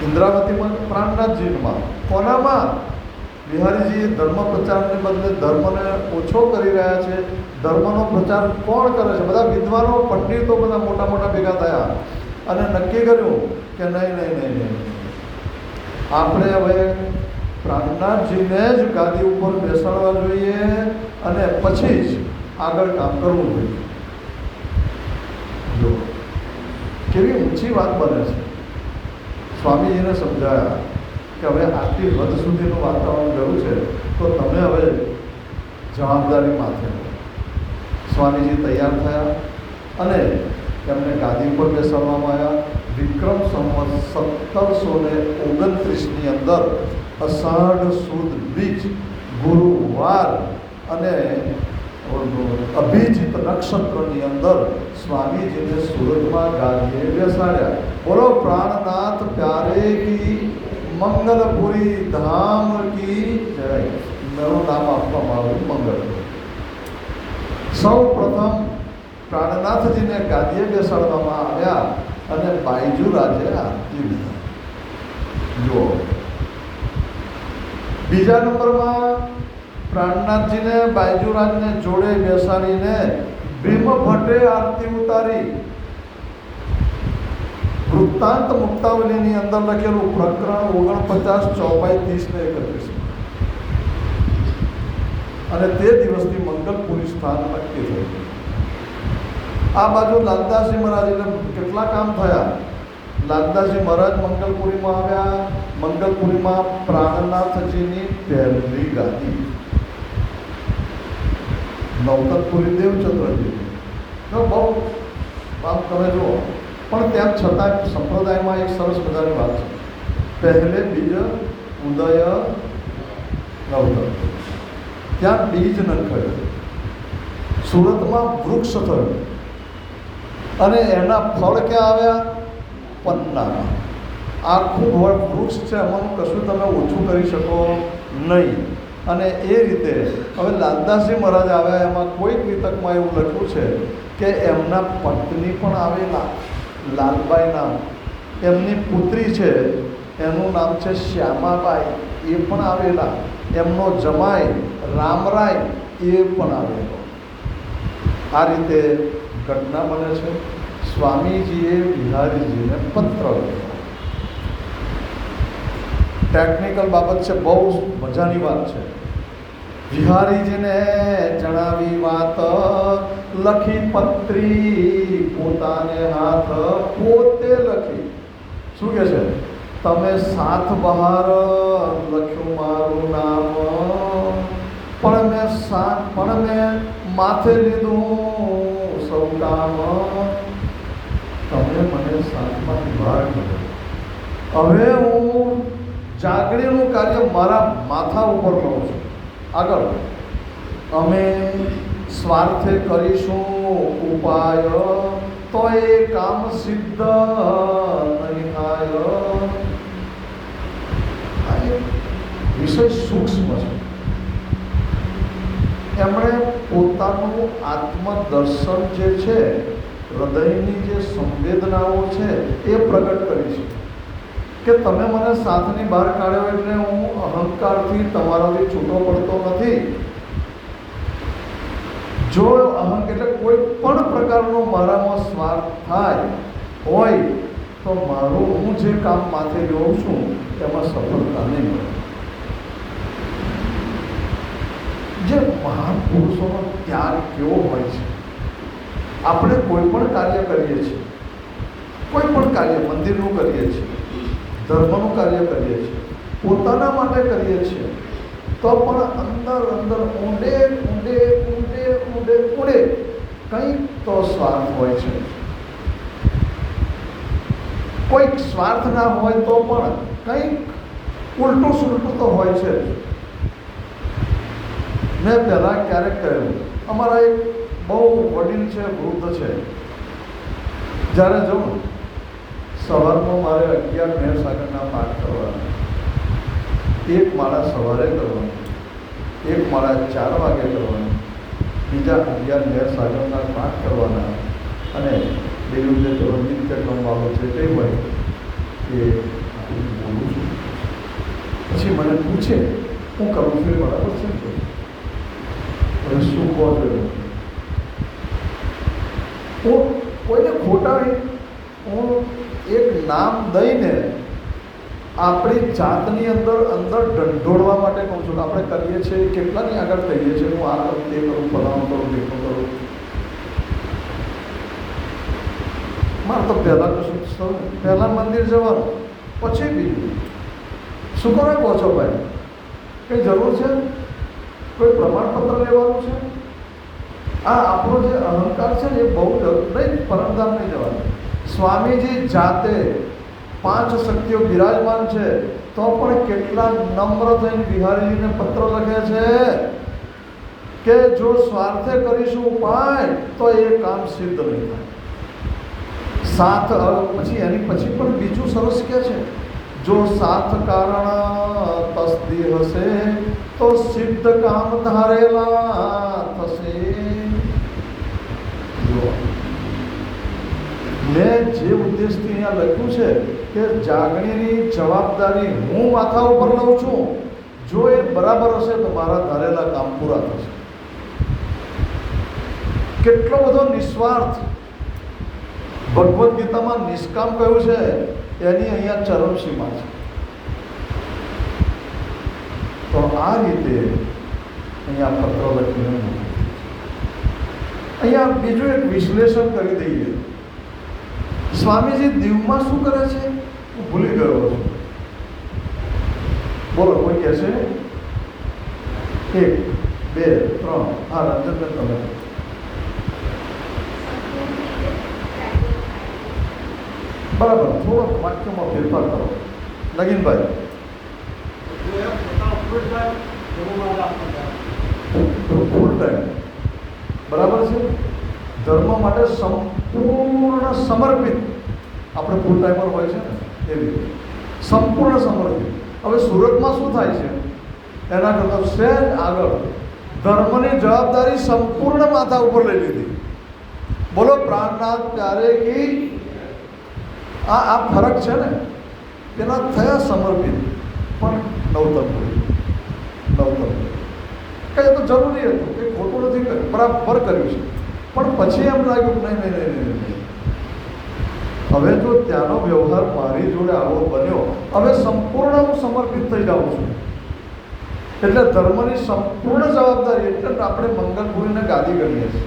ઇન્દ્રાવતીમાં, પ્રાણનાથજીમાં. કોનામાં? બિહારીજી ધર્મ પ્રચારને બદલે ધર્મને ઓછો કરી રહ્યા છે. ધર્મનો પ્રચાર કોણ કરે છે? બધા વિદ્વાનો, પંડિતો બધા મોટા મોટા ભેગા થયા અને નક્કી કર્યું કે નહીં, આપણે હવે પ્રાણનાથજીને જ ગાદી ઉપર બેસાડવા જોઈએ અને પછી જ આગળ કામ કરવું જોઈએ. જો કેવી ઊંચી વાત બને છે. સ્વામીજીને સમજાયા કે હવે આટલી હદ સુધીનું વાતાવરણ ગયું છે તો તમે હવે જવાબદારી માથે. સ્વામીજી તૈયાર થયા અને એમને ગાદી ઉપર બેસાડવામાં આવ્યા. વિક્રમ સંવત 1729ની અંદર અષાઢ સુદ બીજ ગુરુવાર અને અભિજીત નક્ષત્રની અંદર સ્વામીજીને સુરતમાં ગાદીએ બેસાડ્યા. બોલો પ્રાણનાથ પ્યારે કી મંગલપુરી ધામ કી જય. મેરું નામ આપવામાં આવ્યું મંગલ. સૌ પ્રથમ પ્રાણનાથજીને ગાદીએ બેસાડવામાં આવ્યા અને બાયજુ રાજે આરતી લીધી. જુઓ, બીજા નંબરમાં પ્રાણનાથજીને બાયજુરાજને જોડે બેસાડીને ભીમ ભટ્ટે આરતી ઉતારી. વૃત્તાંત મુક્તાવલીની અંદર લખેલું પ્રકરણ 49 ચોપાઈ 30 ને 31. અને તે દિવસથી મંગલપુરી સ્થાન નક્કી થયું. આ બાજુ લાલદાસજી મહારાજ, એટલે કેટલા કામ થયા. લાલદાસજી મહારાજ મંગલપુરીમાં આવ્યા. મંગલપુરીમાં પ્રાણનાથજીની પહેલી ગાદી. નવતરપુરી દેવચંદ્રજી બહુ આમ તમે જુઓ, પણ તેમ છતાં સંપ્રદાયમાં એક સરસ મજાની વાત છે. પહેલે બીજ ઉદય નવતર, ત્યાં બીજ નખાયું. સુરતમાં વૃક્ષ થયું અને એના ફળ ક્યાં આવ્યા? પન્નામાં. આખું વૃક્ષ છે, એમાંનું કશું તમે ઓછું કરી શકો નહીં. અને એ રીતે હવે લાલદાસજી મહારાજ આવ્યા. એમાં કોઈક વિતકમાં એવું લખ્યું છે કે એમના પત્ની પણ આવેલા, લાલબાઈ નામ. એમની પુત્રી છે, એનું નામ છે શ્યામાબાઈ, એ પણ આવેલા. એમનો જમાઈ રામરાય એ પણ આવેલો. આ રીતે ઘટના બને છે. સ્વામીજીએ બિહારીજીને પત્ર લખ્યો. ટેકનિકલ બાબત છે, બહુ મજાની વાત છે. બિહારીજીને જણાવી વાત, લખી પત્રી પોતાને હાથ પોતે લખી. શું કહે છે? તમે સાથ બહાર લખ્યું મારું નામ, પણ મેં માથે લીધું સૌ કામ. તમે મને સાથમાંથી બહાર કર્યો. હવે હું જાગણીનું કાર્ય મારા માથા ઉપર લઉં છું. આગળ અમે સ્વાર્થે કરીશું ઉપાય, તો એ કામ સિદ્ધ નહીં થાય. આ વિષય સૂક્ષ્મ છે. એમણે પોતાનું આત્મદર્શન જે છે, હૃદયની જે સંવેદનાઓ છે એ પ્રગટ કરી છે કે તમે મને સાથની બહાર કાઢ્યો એટલે હું અહંકારથી તમારાથી છૂટો પડતો નથી. જો એટલે કોઈ પણ પ્રકારનો મારામાં સ્વાર્થ થાય હોય તો મારું હું જે કામ માથે લઉં છું એમાં સફળતા નહીં મળે. જે મહાન પુરુષોનો ત્યાગ કેવો હોય છે. આપણે કોઈ પણ કાર્ય કરીએ છીએ, કોઈ પણ કાર્ય મંદિરનું કરીએ છીએ, ધર્મનું કાર્ય કરીએ છીએ, પોતાના માટે કરીએ છીએ, તો પણ અંદર ઊંડે કંઈક તો સ્વાર્થ હોય છે. કોઈક સ્વાર્થ ના હોય તો પણ કંઈક ઉલટું સુલટું તો હોય છે. મેં પહેલાં ક્યારેક કહ્યું, અમારા એક બહુ વડીલ છે, વૃદ્ધ છે. જ્યારે જવું સવારમાં મારે 11 મેર સાગરના પાઠ કરવાના. એક માળા સવારે કરવાની, એક માળા 4 વાગે કરવાની, બીજા 11 મેર સાગરના પાઠ કરવાના. અને બીજું જે નિત્ય ક્રમવાળો છે તે હોય કે બોલું છું. પછી મને પૂછે હું કરું છું એ બરાબર છે ને? હવે શું કહો છો? હું કોઈને ખોટા હું એક નામ દઈને આપણી જાતની અંદર ઢંઢોળવા માટે કહું છું કે આપણે કરીએ છીએ, કેટલાની આગળ થઈએ છીએ, હું આ કરું, તે કરું, ફલાણું કરું, તેનું કરું. મારે તો પહેલાં કશું પહેલાં મંદિર જવાનું, પછી બીજું. શું કરવા કહો છો ભાઈ? કંઈ જરૂર છે? કોઈ પ્રમાણપત્ર લેવાનું છે? આ આપણો જે અહંકાર છે ને એ બહુ નહીં, પરમધામ નહીં જવાનું. સ્વામીજી જાતે 5 શક્તિઓ બિરાજમાન છે, તો પણ કેટલા નમ્ર થઈને બિહારીજીને પત્ર લખે છે કે જો સ્વાર્થે કરીશું ઉપાય તો એ કામ સિદ્ધ નહીં થાય. સાથ પછી એની પછી પણ બીજું સરસ કે છે, જો સાથ કારણ તસ્દી હશે તો સિદ્ધ કામ ધારેલા થશે. જો મેં જે ઉદ્દેશથી અહીંયા લખ્યું છે કે જાગણીની જવાબદારી હું માથા ઉપર લઉં છું, જો એ બરાબર હશે તો મારા ધારેલા કામ પૂરા થશે. કેટલો બધો નિસ્વાર્થ ભગવદ્ ગીતામાં નિષ્કામ કહ્યું છે, એની અહીંયા ચરમસીમા છે. તો આ રીતે અહીંયા પત્ર લખીને અહીંયા બીજું એક વિશ્લેષણ કરી દઈએ. સ્વામીજી દીવમાં શું કરે છે હું ભૂલી ગયો છું. બોલો, કોઈ કહે છે? 1 2 3. હા, રંજનબેન તમે. બરાબર, થોડોક વાક્યમાં ફેરફાર કરો. નગીનભાઈ, ફૂલ ટાઈમ બરાબર છે. ધર્મ માટે સંપૂર્ણ સમર્પિત. આપણે ફૂલ ટાઈમર હોય છે ને એવી સંપૂર્ણ સમર્પિત. હવે સુરતમાં શું થાય છે એના કરતાં સહેજ આગળ ધર્મની જવાબદારી સંપૂર્ણ માથા ઉપર લઈ લીધી. બોલો, પ્રાણનાથ પ્યારે કી. આ ફરક છે ને, તેના થયા સમર્પિત. પણ નવતર કંઈ તો જરૂરી હતું, કંઈ ખોટું નથી કર્યું, બરાબર કર્યું છે. પણ પછી એમ લાગ્યું નહીં, હવે જો ત્યાંનો વ્યવહાર મારી જોડે આવો બન્યો, હવે સંપૂર્ણ હું સમર્પિત થઈ જાઉં છું. એટલે ધર્મની સંપૂર્ણ જવાબદારી. એટલે આપણે મંગલપુરીને ગાદી ગણીએ છીએ.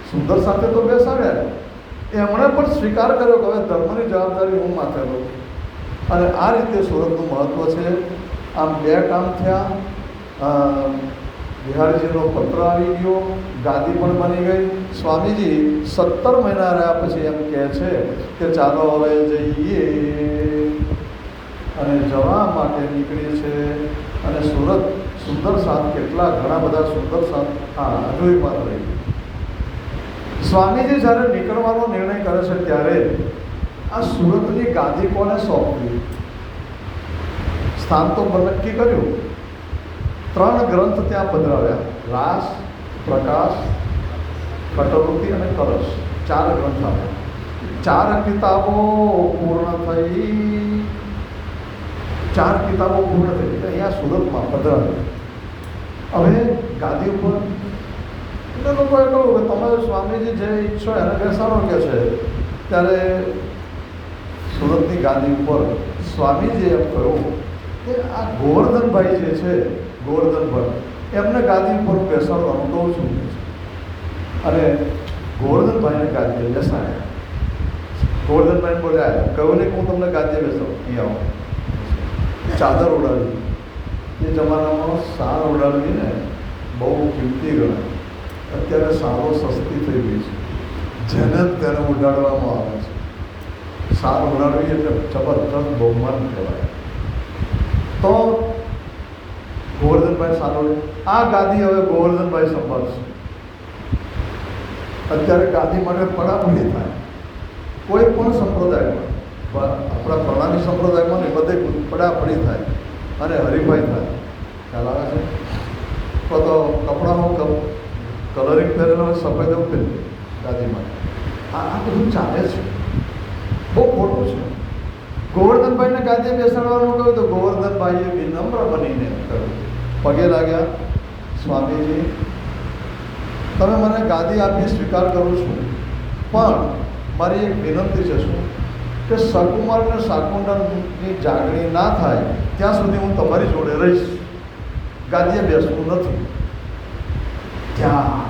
સુંદર સાથે તો બેસાડ્યા, એમણે પણ સ્વીકાર કર્યો કે હવે ધર્મની જવાબદારી હું માથે લઉં. અને આ રીતે સુરતનું મહત્ત્વ છે. આમ 2 કામ થયા. બિહારીજીનો પત્ર આવી ગયો, ગાદી પણ બની ગઈ. સ્વામીજી 17 મહિના રહ્યા પછી એમ કહે છે કે ચાલો હવે જઈએ, અને જવા માટે નીકળીએ છે. અને સુરત સુંદર સાથ, કેટલા ઘણા બધા સુંદર સાથ. હા, હજુ વાત રહી. સ્વામીજી જ્યારે નીકળવાનો નિર્ણય કરે છે ત્યારે આ સુરતની ગાદી કોને સોંપવી? સ્થાન તો નક્કી કર્યું. 3 ગ્રંથ ત્યાં પધરાવ્યા: રાસ, પ્રકાશ, કટોવૃત્તિ અને કલશ. 4 ગ્રંથ આવ્યા. 4 કિતાબો પૂર્ણ થઈ. 4 કિતાબો પૂર્ણ થઈ એટલે અહીંયા સુરતમાં પધરાવ્યા. હવે ગાદી ઉપર એટલે લોકોએ કહ્યું કે તમે સ્વામીજી જે ઈચ્છો એને બેસાડો કે છે. ત્યારે સુરતની ગાદી ઉપર સ્વામીજીએ એમ કહ્યું કે આ ગોવર્ધનભાઈ જે છે, ગોવર્ધનભાઈ, એમને ગાદી ઉપર બેસાડવાનું કહું છું. અને ગોવર્ધનભાઈને ગાદીએ બેસાડ્યા. ગોવર્ધનભાઈ બોલ્યા, કહ્યું ને હું તમને ગાદીએ બેસાડું, અહીં આવો. ચાદર ઉડાડી. એ જમાનામાં સાર ઉડાડવી ને બહુ કિંમતી ગણાય. અત્યારે સારો સસ્તી થઈ ગઈ છે, જેને તેને ઉડાડવામાં આવે છે. સાર ઉડાડવી એટલે જબરદસ્ત બહુમાન કહેવાય. તો ગોવર્ધનભાઈ સારો, આ ગાદી હવે ગોવર્ધનભાઈ સંભાળશે. અત્યારે ગાદી માટે પડાપડી થાય કોઈ પણ સંપ્રદાયમાં, આપણા પ્રણામી સંપ્રદાયમાં ને બધે પડાપડી થાય અને હરીફાઈ થાય. ખ્યાલ આવે છે? તો કપડાનો કલરિંગ પહેરેલો હોય, સફેદ એવું પહેરેલું ગાદીમાં. આ બધું ચાલે છે, બહુ ખોટું છે. ગોવર્ધનભાઈને ગાદીએ બેસાડવાનું કહ્યું તો ગોવર્ધનભાઈએ વિનમ્ર બનીને કહ્યું પગે લાગ્યા, સ્વામીજી તમે મને ગાદી આપી સ્વીકાર કરું છું, પણ મારી એક વિનંતી છે શું કે સકુમાર અને શાકુંતલની જાગણી ના થાય ત્યાં સુધી હું તમારી જોડે રહીશ, ગાદીએ બેસવું નથી. ત્યાં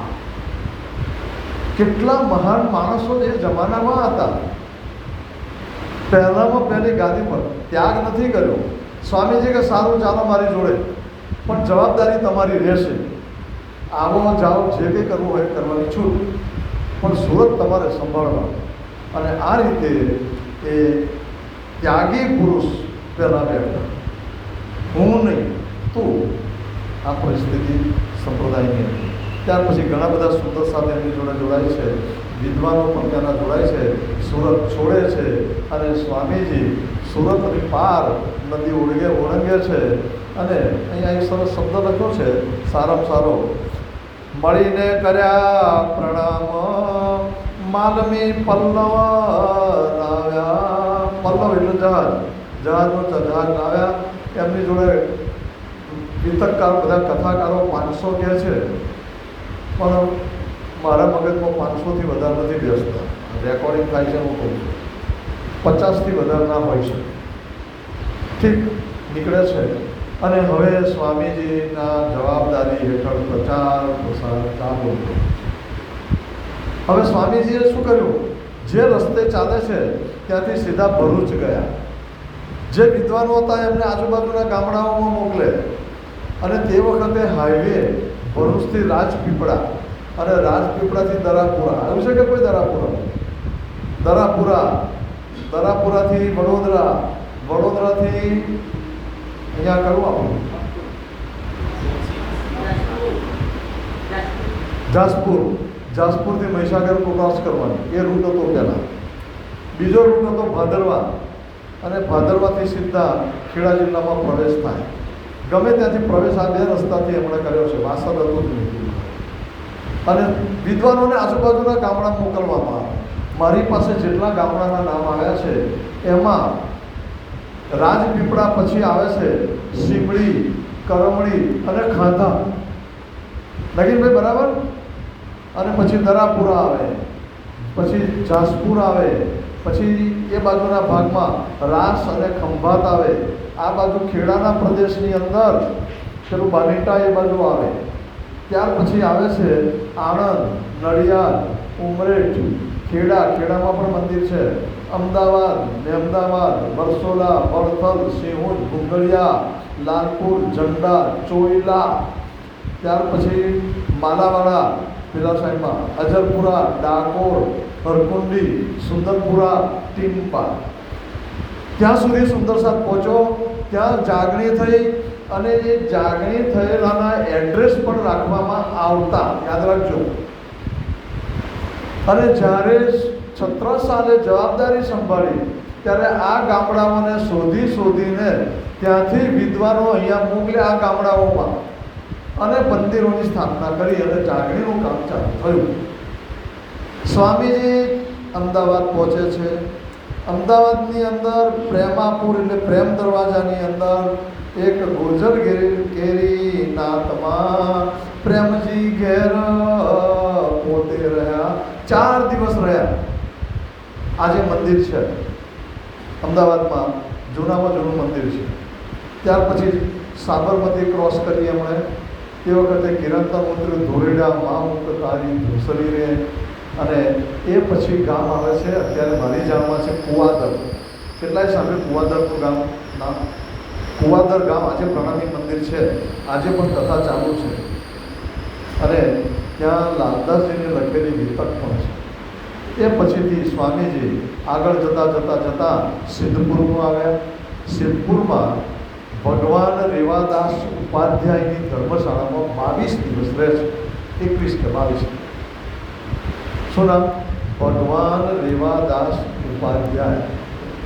કેટલા મહાન માણસો એ જમાનામાં હતા. પહેલામાં પહેલી ગાદી પર ત્યાગ નથી કર્યો. સ્વામીજી કે સારું ચાલો મારી જોડે, પણ જવાબદારી તમારી રહેશે. આવો જાઓ, જે કંઈ કરવું હોય કરવાની છૂટ, પણ સુરત તમારે સંભાળવા. અને આ રીતે એ ત્યાગી પુરુષ પહેલાં બેઠા, હું નહીં તું. આ પરિસ્થિતિ સંપ્રદાયની હતી. ત્યાર પછી ઘણા બધા સુંદર સાથે એમની જોડે જોડાય છે, વિદ્વાનો પણ તેના જોડાય છે. સુરત છોડે છે અને સ્વામીજી સુરતની પાર નદી ઓળંગે છે. અને અહીંયા એક સરસ શબ્દ લખ્યો છે, સારામાં સારો, મળીને કર્યા પ્રણામ માલમી પલ્લવ લાવ્યા. પલ્લવ એટલે જહાજ, જહાજ લાવ્યા. એમની જોડે વિતકકાર બધા કથાકારો 500 કહે છે, પણ મારા મગજમાં 500થી વધારે નથી બેસતા. રેકોર્ડિંગ થાય છે, હું કહું છું 50થી વધારે ના હોય છે. ઠીક નીકળે છે. અને હવે સ્વામીજીના જવાબદારી હેઠળ પ્રચાર પ્રસાર ચાલુ. હવે સ્વામીજીએ શું કર્યું? જે રસ્તે ચાલે છે ત્યાંથી સીધા ભરૂચ ગયા. જે વિદ્વાનો હતા એમને આજુબાજુના ગામડાઓમાં મોકલે. અને તે વખતે હાઈવે ભરૂચથી રાજપીપળા અને રાજપીપળાથી દરાપુરા આવ્યું છે કે કોઈ દરાપુરાથી વડોદરા, વડોદરાથી અહીંયા કરું આપણું જાસપુરથી મહીસાગર ક્રોસ કરવાની, એ રૂટ હતો પહેલાં. બીજો રૂટ હતો ભાદરવા, અને ભાદરવાથી સીધા ખેડા જિલ્લામાં પ્રવેશ થાય. ગમે ત્યાંથી પ્રવેશ આ 2 રસ્તાથી એમણે કર્યો છે, વાસદ હતું જ નહીં. અને વિદ્વાનોને આજુબાજુના ગામડા મોકલવામાં આવે. મારી પાસે જેટલા ગામડાના નામ આવ્યા છે એમાં રાજપીપળા પછી આવે છે સીમડી, કરમળી અને ખાંધા. નગીનભાઈ બરાબર? અને પછી દરાપુરા આવે, પછી જાસપુર આવે, પછી એ બાજુના ભાગમાં રાસ અને ખંભાત આવે. આ બાજુ ખેડાના પ્રદેશની અંદર પેલું બાનેટા એ બાજુ આવે. ત્યાર પછી આવે છે આણંદ, નડિયાદ, ઉમરેઠ, ખેડામાં પણ મંદિર છે, અમદાવાદ, મહેમદાવાદ, બરસોલા, બળથલ, સિહોર, ભૂંગળિયા, લાલપુર, ઝંડા, ચોઈલા. ત્યાર પછી માલાવાડા પેલા સાઈડમાં, અજરપુરા, ડાકોર, હરકુંડી, સુંદરપુરા, ટીમ્પા. ત્યાં સુધી સુંદરસાદ પહોંચ્યો. ત્યાં જાગણી થઈ અને એ જાગણી થયેલાના એડ્રેસ પણ રાખવામાં આવતા, યાદ રાખજો. અને જ્યારે છત્રસાલે જવાબદારી સંભાળી ત્યારે આ ગામડાઓને શોધીને ત્યાંથી વિદ્વાનો અહીંયા મોકલ્યા આ ગામડાઓમાં, અને મંદિરોની સ્થાપના કરી અને જાગણીનું કામ ચાલુ થયું. સ્વામીજી અમદાવાદ પહોંચે છે. અમદાવાદની અંદર પ્રેમાપુર એટલે પ્રેમ દરવાજાની અંદર એક ગુર્જર કેરી નાતમાં પ્રેમજી ઘેર પોતે રહ્યા. 4 દિવસ રહ્યા. આજે મંદિર છે અમદાવાદમાં, જૂનામાં જૂનું મંદિર છે. ત્યાર પછી સાબરમતી ક્રોસ કરી એમણે. તે વખતે કિરણતર ઉતર્યું ધોરેડા, મા મુક્ત તારી ધૂસરી રે. અને એ પછી ગામ આવે છે અત્યારે મારી જાણમાં છે કુવાદર. કેટલાય સામે કુવાદરનું ગામ નામ? કુવાદર ગામ આજે પ્રણામી મંદિર છે, આજે પણ કથા ચાલુ છે. અને ત્યાં લાલદાસજીને લખેલી વિતક પણ છે. એ પછીથી સ્વામીજી આગળ જતાં સિદ્ધપુરમાં આવ્યા. સિદ્ધપુરમાં ભગવાન રેવાદાસ ઉપાધ્યાયની ધર્મશાળામાં 22 દિવસ રહે છે. 21 કે 22. શું નામ? ભગવાન રેવાદાસ ઉપાધ્યાય.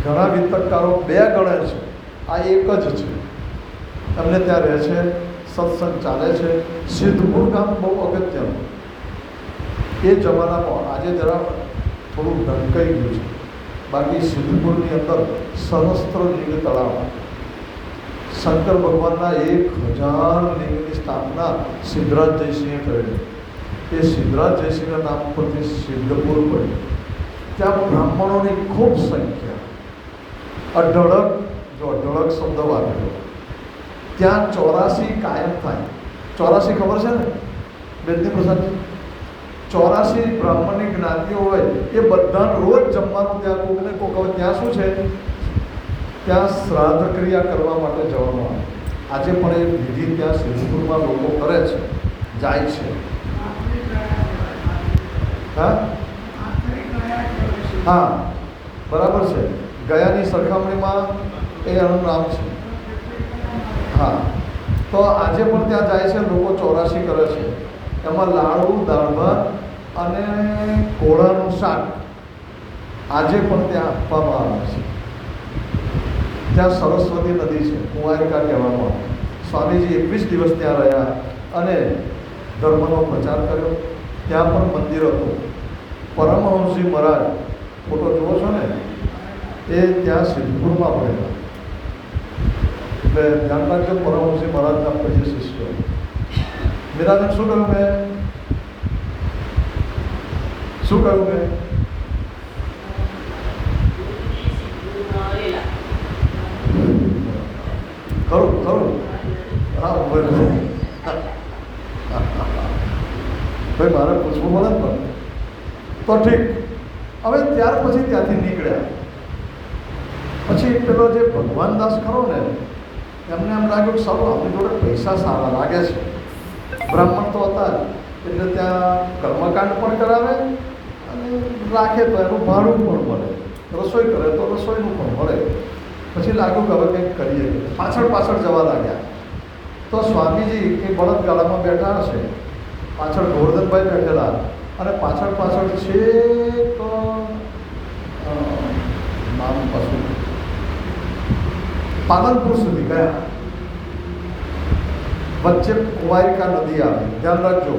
ઘણા વિતકકારો 2 ગણે છે, આ એક જ છે. એમને ત્યાં રહે છે, સત્સંગ ચાલે છે. સિદ્ધપુર ગામ બહુ અગત્યનું. એ જમાનામાં આજે જરા થોડું ઢંકાઈ ગયું છે. બાકી સિદ્ધપુરની અંદર સહસ્ત્રલિંગ તળાવ, શંકર ભગવાનના 1000 લિંગની સ્થાપના સિદ્ધરાજ જયસિંહે કરેલી. એ સિદ્ધરાજ જયસિંહના નામ પરથી સિદ્ધપુર પડ્યું. ત્યાં બ્રાહ્મણોની ખૂબ સંખ્યા, અઢળક, જો અઢળક શબ્દ વાપર્યો. ત્યાં 84 કાયમ થાય. 84 ખબર છે ને બેદની પ્રસાદ? 84 બ્રાહ્મણની જ્ઞાતિઓ હોય એ બધાને રોજ જમવાનું ત્યાં કોકને કોક. હવે ત્યાં શું છે, ત્યાં શ્રાદ્ધ ક્રિયા કરવા માટે જવાનું આવે. આજે પણ એ વિધિ ત્યાં સિદ્ધપુરમાં લોકો કરે છે, જાય છે. હા હા બરાબર છે. ગયાની સરખામણીમાં એ એનું નામ છે. હા, તો આજે પણ ત્યાં જાય છે લોકો, 84 કરે છે. એમાં લાડુ, દાળ ભાત અને ઘોડાનું શાક આજે પણ ત્યાં આપવામાં આવે છે. ત્યાં સરસ્વતી નદી છે, કુંવારિકા કહેવામાં આવે. સ્વામીજી 21 દિવસ ત્યાં રહ્યા અને ધર્મનો પ્રચાર કર્યો. ત્યાં પણ મંદિર હતું. પરમહંસજી મહારાજ, ફોટો જુઓ છો ને, એ ત્યાં સિદ્ધપુરમાં ભણેલા. એટલે ધ્યાન રાખજો, પરમહંસજી મહારાજના પછી શિષ્ય. મીરાને શું કહ્યું મેં? શું કહ્યું મેં? ખરું ખરું. હા ભાઈ, મારે પૂછવું પડે પણ તો ઠીક. હવે ત્યાર પછી ત્યાંથી નીકળ્યા. પછી પેલો જે ભગવાન દાસ ખરો ને, એમને એમ લાગ્યું કે સારું આપણી જોડે પૈસા સારા લાગે છે. બ્રાહ્મણ તો હતા જ, એટલે ત્યાં કર્મકાંડ પણ કરાવે અને રાખે તો એનું ભાડું પણ મળે, રસોઈ કરે તો રસોઈનું પણ મળે. પછી લાગ્યું કે હવે કંઈક કરીએ. પાછળ પાછળ જવા લાગ્યા. તો સ્વામીજી એ બળદગાડામાં બેઠા હશે, પાછળ ગોવર્ધનભાઈ બેઠેલા, અને પાછળ પાછળ છેક નામ પાછું પાલનપુર સુધી ગયા. વચ્ચે કુંવારિકા નદી આવે. ધ્યાન રાખજો,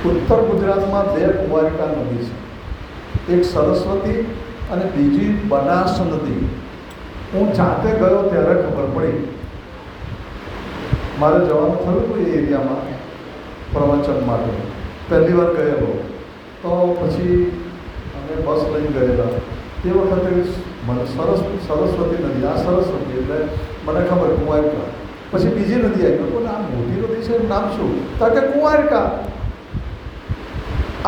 ઉત્તર ગુજરાતમાં 2 કુંવારિકા નદી છે. એક સરસ્વતી અને બીજી બનાસ નદી. હું જાતે ગયો ત્યારે ખબર પડી. મારે જવાનું થયું હતું એ એરિયામાં પ્રવચન માટે. પહેલી વાર ગયેલો, તો પછી અમે બસ લઈને ગયેલા. તે વખતે સરસ્વતી નદી, આ સરસ્વતી એટલે મને ખબર કુંવારિકા. પછી બીજી નદી આવી, તો આ મોટી નદી છે, નામ શું? તો કે કુંવારિકા.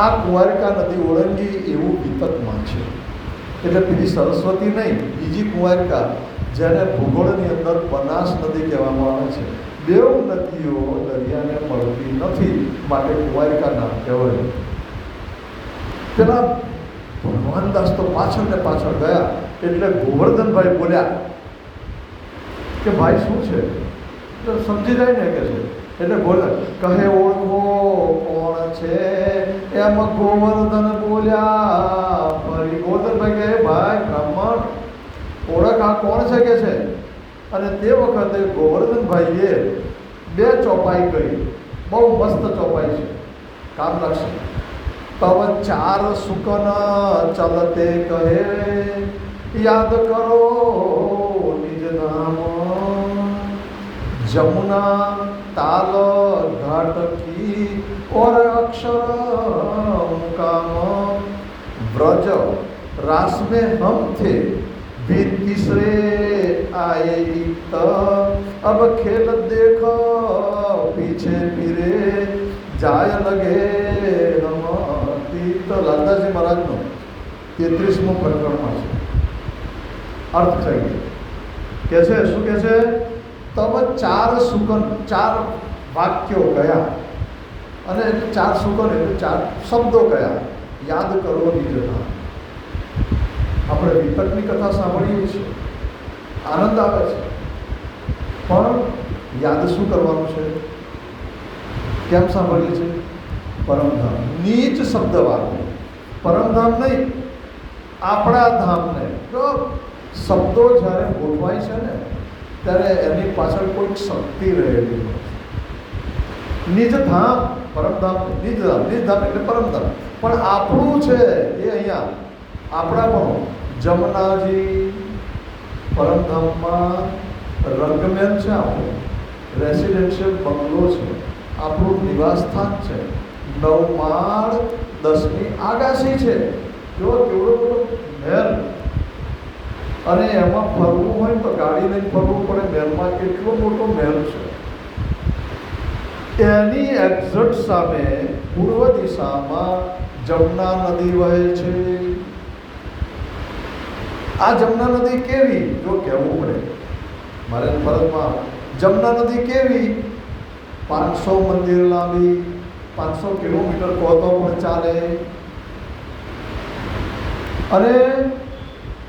આ કુંવારિકા નદી ઓળંગી એવું વિતકમાં છે. એટલે બીજી સરસ્વતી નહીં, બીજી કુંવારિકા, જેને ભૂગોળની અંદર બનાસ નદી કહેવામાં આવે છે. 2 નદીઓ દરિયાને મળતી નથી, માટે કુંવારિકા નામ કહેવાય. પેલા ભગવાનદાસ તો પાછળ ને પાછળ ગયા. એટલે ગોવર્ધનભાઈ બોલ્યા કે ભાઈ શું છે? તો સમજી જાય ને કે છે. એટલે બોલે, કહે ઓળખો કોણ છે? એમ ગોવર્ધન બોલ્યા. ફરી ગોવર્ધનભાઈ કહે, ભાઈ બ્રાહ્મણ, ઓળખ આ કોણ છે કે છે? અને તે વખતે ગોવર્ધનભાઈએ 2 ચોપાઈ કરી. બહુ મસ્ત ચોપાઈ છે, કામ લાગશે. તવ 4 સુકન ચલતે કહે, યાદ કરો નિજ નામ. जमुना ताल घाट की और अक्षर मुकाम व्रज रास में हम थे भी तीसरे आए गीत अब खेल देखो पीछे फिरे जाय लगे हम तीत. લાલદાસજી મહારાજનો 33મું પ્રકરણમાં છે. અર્થ થઈ ગયો. કે છે શું કે છે? તબ 4 સુકન, 4 વાક્યો કયા, અને 4 સુકન એટલે 4 શબ્દો કયા. યાદ કરો નિજના. આપણે વિતકની કથા સાંભળીએ છીએ, આનંદ આવે છે, પણ યાદ શું કરવાનું છે? કેમ સાંભળીએ છીએ? પરમધામ. નીચ શબ્દ વાપરો, પરમધામ નહીં, આપણા ધામને. તો શબ્દો જ્યારે ગોઠવાય છે ને, ત્યારે એની પાછળ કોઈક શક્તિ રહેલી હોય. નિજધામ, પરમધામ, નિજધામ. નિજધામ એટલે પરમધામ. પણ આપણું છે એ અહીંયા આપણા પણ. જમનાજી પરમધામમાં રંગમેલ છે, આપણું રેસિડેન્શિયલ બંગલો છે, આપણું નિવાસસ્થાન છે, 9 માળ 10મી આગાસી છે. જો કેવડો મોટો મહેલ, અને એમાં ફરવું હોય તો ગાડી લઈને ફરવું પડે મહેલમાં, કેટલો મોટો મહેલ છે. એની એક્ઝેક્ટ સામે પૂર્વ દિશામાં જમના નદી વહે છે. આ જમના નદી કેવી, જો કહેવું પડે મારે ફરજમાં, જમના નદી કેવી, 500 મંદિર લાંબી, 500 કિલોમીટર કહો તો પણ ચાલે. અને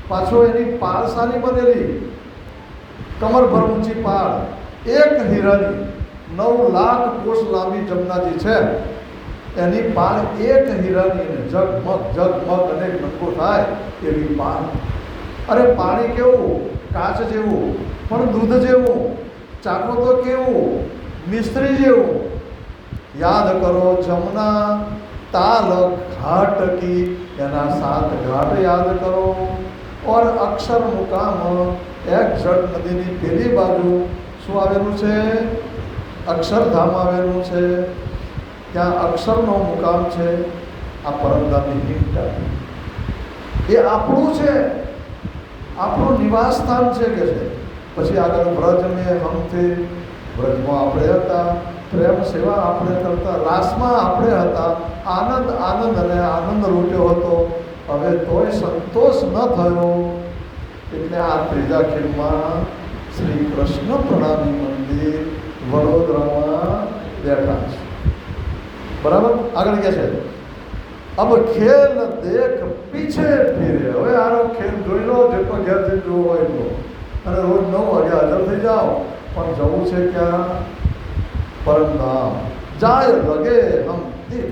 પાછો એની પાળ સારી બનેલી, કમરભર ઊંચી પાળ, એક હીરાની 9 લાખ કોષ લાંબી જમનાજી છે. એની પાળ એક હીરાની, ઝગમગ ઝગમગ અનેક નંગો થાય એવી પાળ. અરે પાણી કેવું, કાચ જેવું, પણ દૂધ જેવું, ચાખો તો કેવું, મિસ્ત્રી જેવું. યાદ કરો જમના તાલ ઘાટ કી, એના 7 ઘાટ યાદ કરો. और અક્ષર મુકામ એક્ઝેક્ટ નદીની પેલી બાજુ શું આવેલું છે, અક્ષરધામ આવેલું છે. ત્યાં અક્ષરનો મુકામ છે. આ પરમધામની હિંમત એ આપણું છે, આપણું નિવાસ સ્થાન છે કે છે. પછી આગળ વ્રજ મેં હમથી, વ્રજમાં આપણે હતા, પ્રેમ સેવા આપણે કરતા, રાસમાં આપણે હતા, આનંદ આનંદ અને આનંદ લૂટ્યો હતો. હવે તોય સંતોષ ન થયો, એટલે આ ત્રીજા ખીણમાં શ્રી કૃષ્ણ પ્રણામી મંદિર વડોદરામાં બેઠા છે. બરાબર, આગળ કહે છે અબ ખેલ દેખ પીછે ફીરે. હવે આનો ખેલ જોઈ લો, જેટલો ઘેર જઈને જોવો હોય એટલો, અને રોજ 9 વાગે હાજર થઈ જાઓ. પણ જવું છે ક્યાં, પરમધામ. જાય લગે હમ દીપ.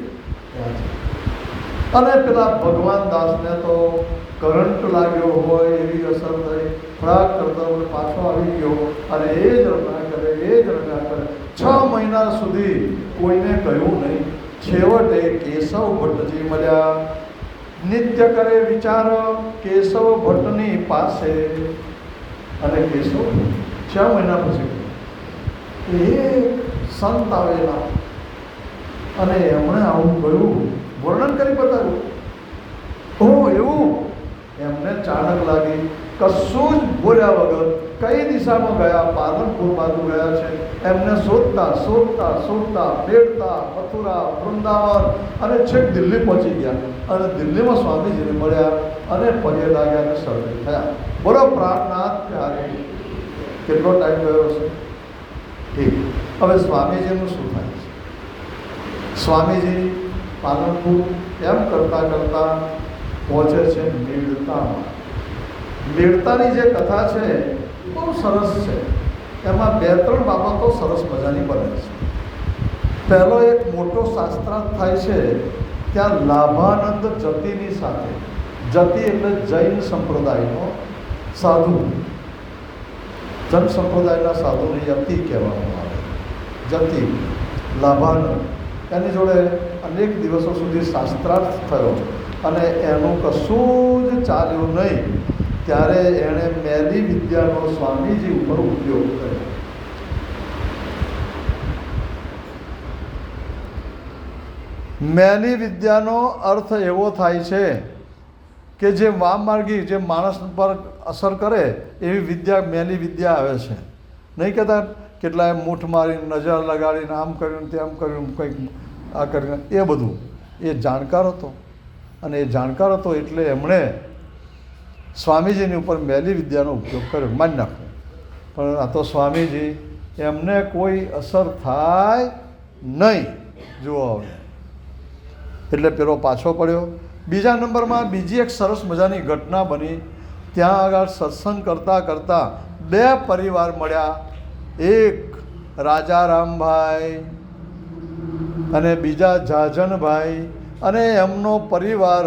અને પેલા ભગવાન દાસને તો કરંટ લાગ્યો હોય એવી અસર થઈ, ફળાક કરતા પાછો આવી ગયો, અને એ જ રમ્યા કરે, એ જ રમ્યા કરે. 6 મહિના સુધી કોઈને કહ્યું નહીં. છેવટે કેશવ ભટ્ટજી મળ્યા. નિત્ય કરે વિચાર કેશવ ભટ્ટની પાસે, અને કેશવ 6 મહિના પછી એક સંત આવેલા, અને એમણે આવું કહ્યું, વર્ણન કરી બતાવ્યું. ઓહ એવું, એમને ચાણક લાગી, કશું જ બોલ્યા વગર કઈ દિશામાં ગયા, પાલનપુર બાજુ ગયા છે. એમને શોધતા શોધતા શોધતા બેડતા મથુરા વૃંદાવન અને છેક દિલ્હી પહોંચી ગયા. અને દિલ્હીમાં સ્વામીજીને મળ્યા અને પગે લાગ્યા અને સર્વે થયા. બોલો પ્રાણનાથ પ્યારે, કેટલો ટાઈમ ગયો છે. ઠીક, હવે સ્વામીજીનું શું થાય છે. સ્વામીજી પાલનપુર એમ કરતાં કરતાં પહોંચે છે મેળતામાં. મેળતાની જે કથા છે બહુ સરસ છે. એમાં 2-3 બાબતો સરસ મજાની બને છે. પહેલો એક મોટો શાસ્ત્રાર્થ થાય છે. ત્યાં લાભાનંદ જતીની સાથે, જતી એટલે જૈન સંપ્રદાયનો સાધુ, જૈન સંપ્રદાયના સાધુને યતિ કહેવામાં આવે. જતી લાભાનંદ, એની જોડે અનેક દિવસો સુધી શાસ્ત્રાર્થ થયો, અને એનું કશું જ ચાલ્યું નહીં. ત્યારે એણે મેલી વિદ્યાનો સ્વામીજી ઉપર ઉપયોગ કર્યો. મેલી વિદ્યાનો અર્થ એવો થાય છે કે જે વામમાર્ગી, જે માણસ પર અસર કરે એવી વિદ્યા, મેલી વિદ્યા આવે છે. નહીં કહેતા કેટલાય મૂઠ મારીને, નજર લગાડીને, આમ કર્યું તેમ કર્યું, કંઈક આ કરીને, એ બધું એ જાણકાર હતો. અને એ જાણકાર હતો એટલે એમણે સ્વામીજીની ઉપર મેલી વિદ્યાનો ઉપયોગ કર્યો, માની નાખો. પણ આ તો સ્વામીજી, એમને કોઈ અસર થાય નહીં. જુઓ હવે, એટલે પેલો પાછો પડ્યો. બીજા નંબરમાં બીજી એક સરસ મજાની ઘટના બની. ત્યાં આગળ સત્સંગ કરતાં કરતાં 2 પરિવાર મળ્યા. એક રાજારામભાઈ અને બીજા જાજનભાઈ, અને એમનો પરિવાર.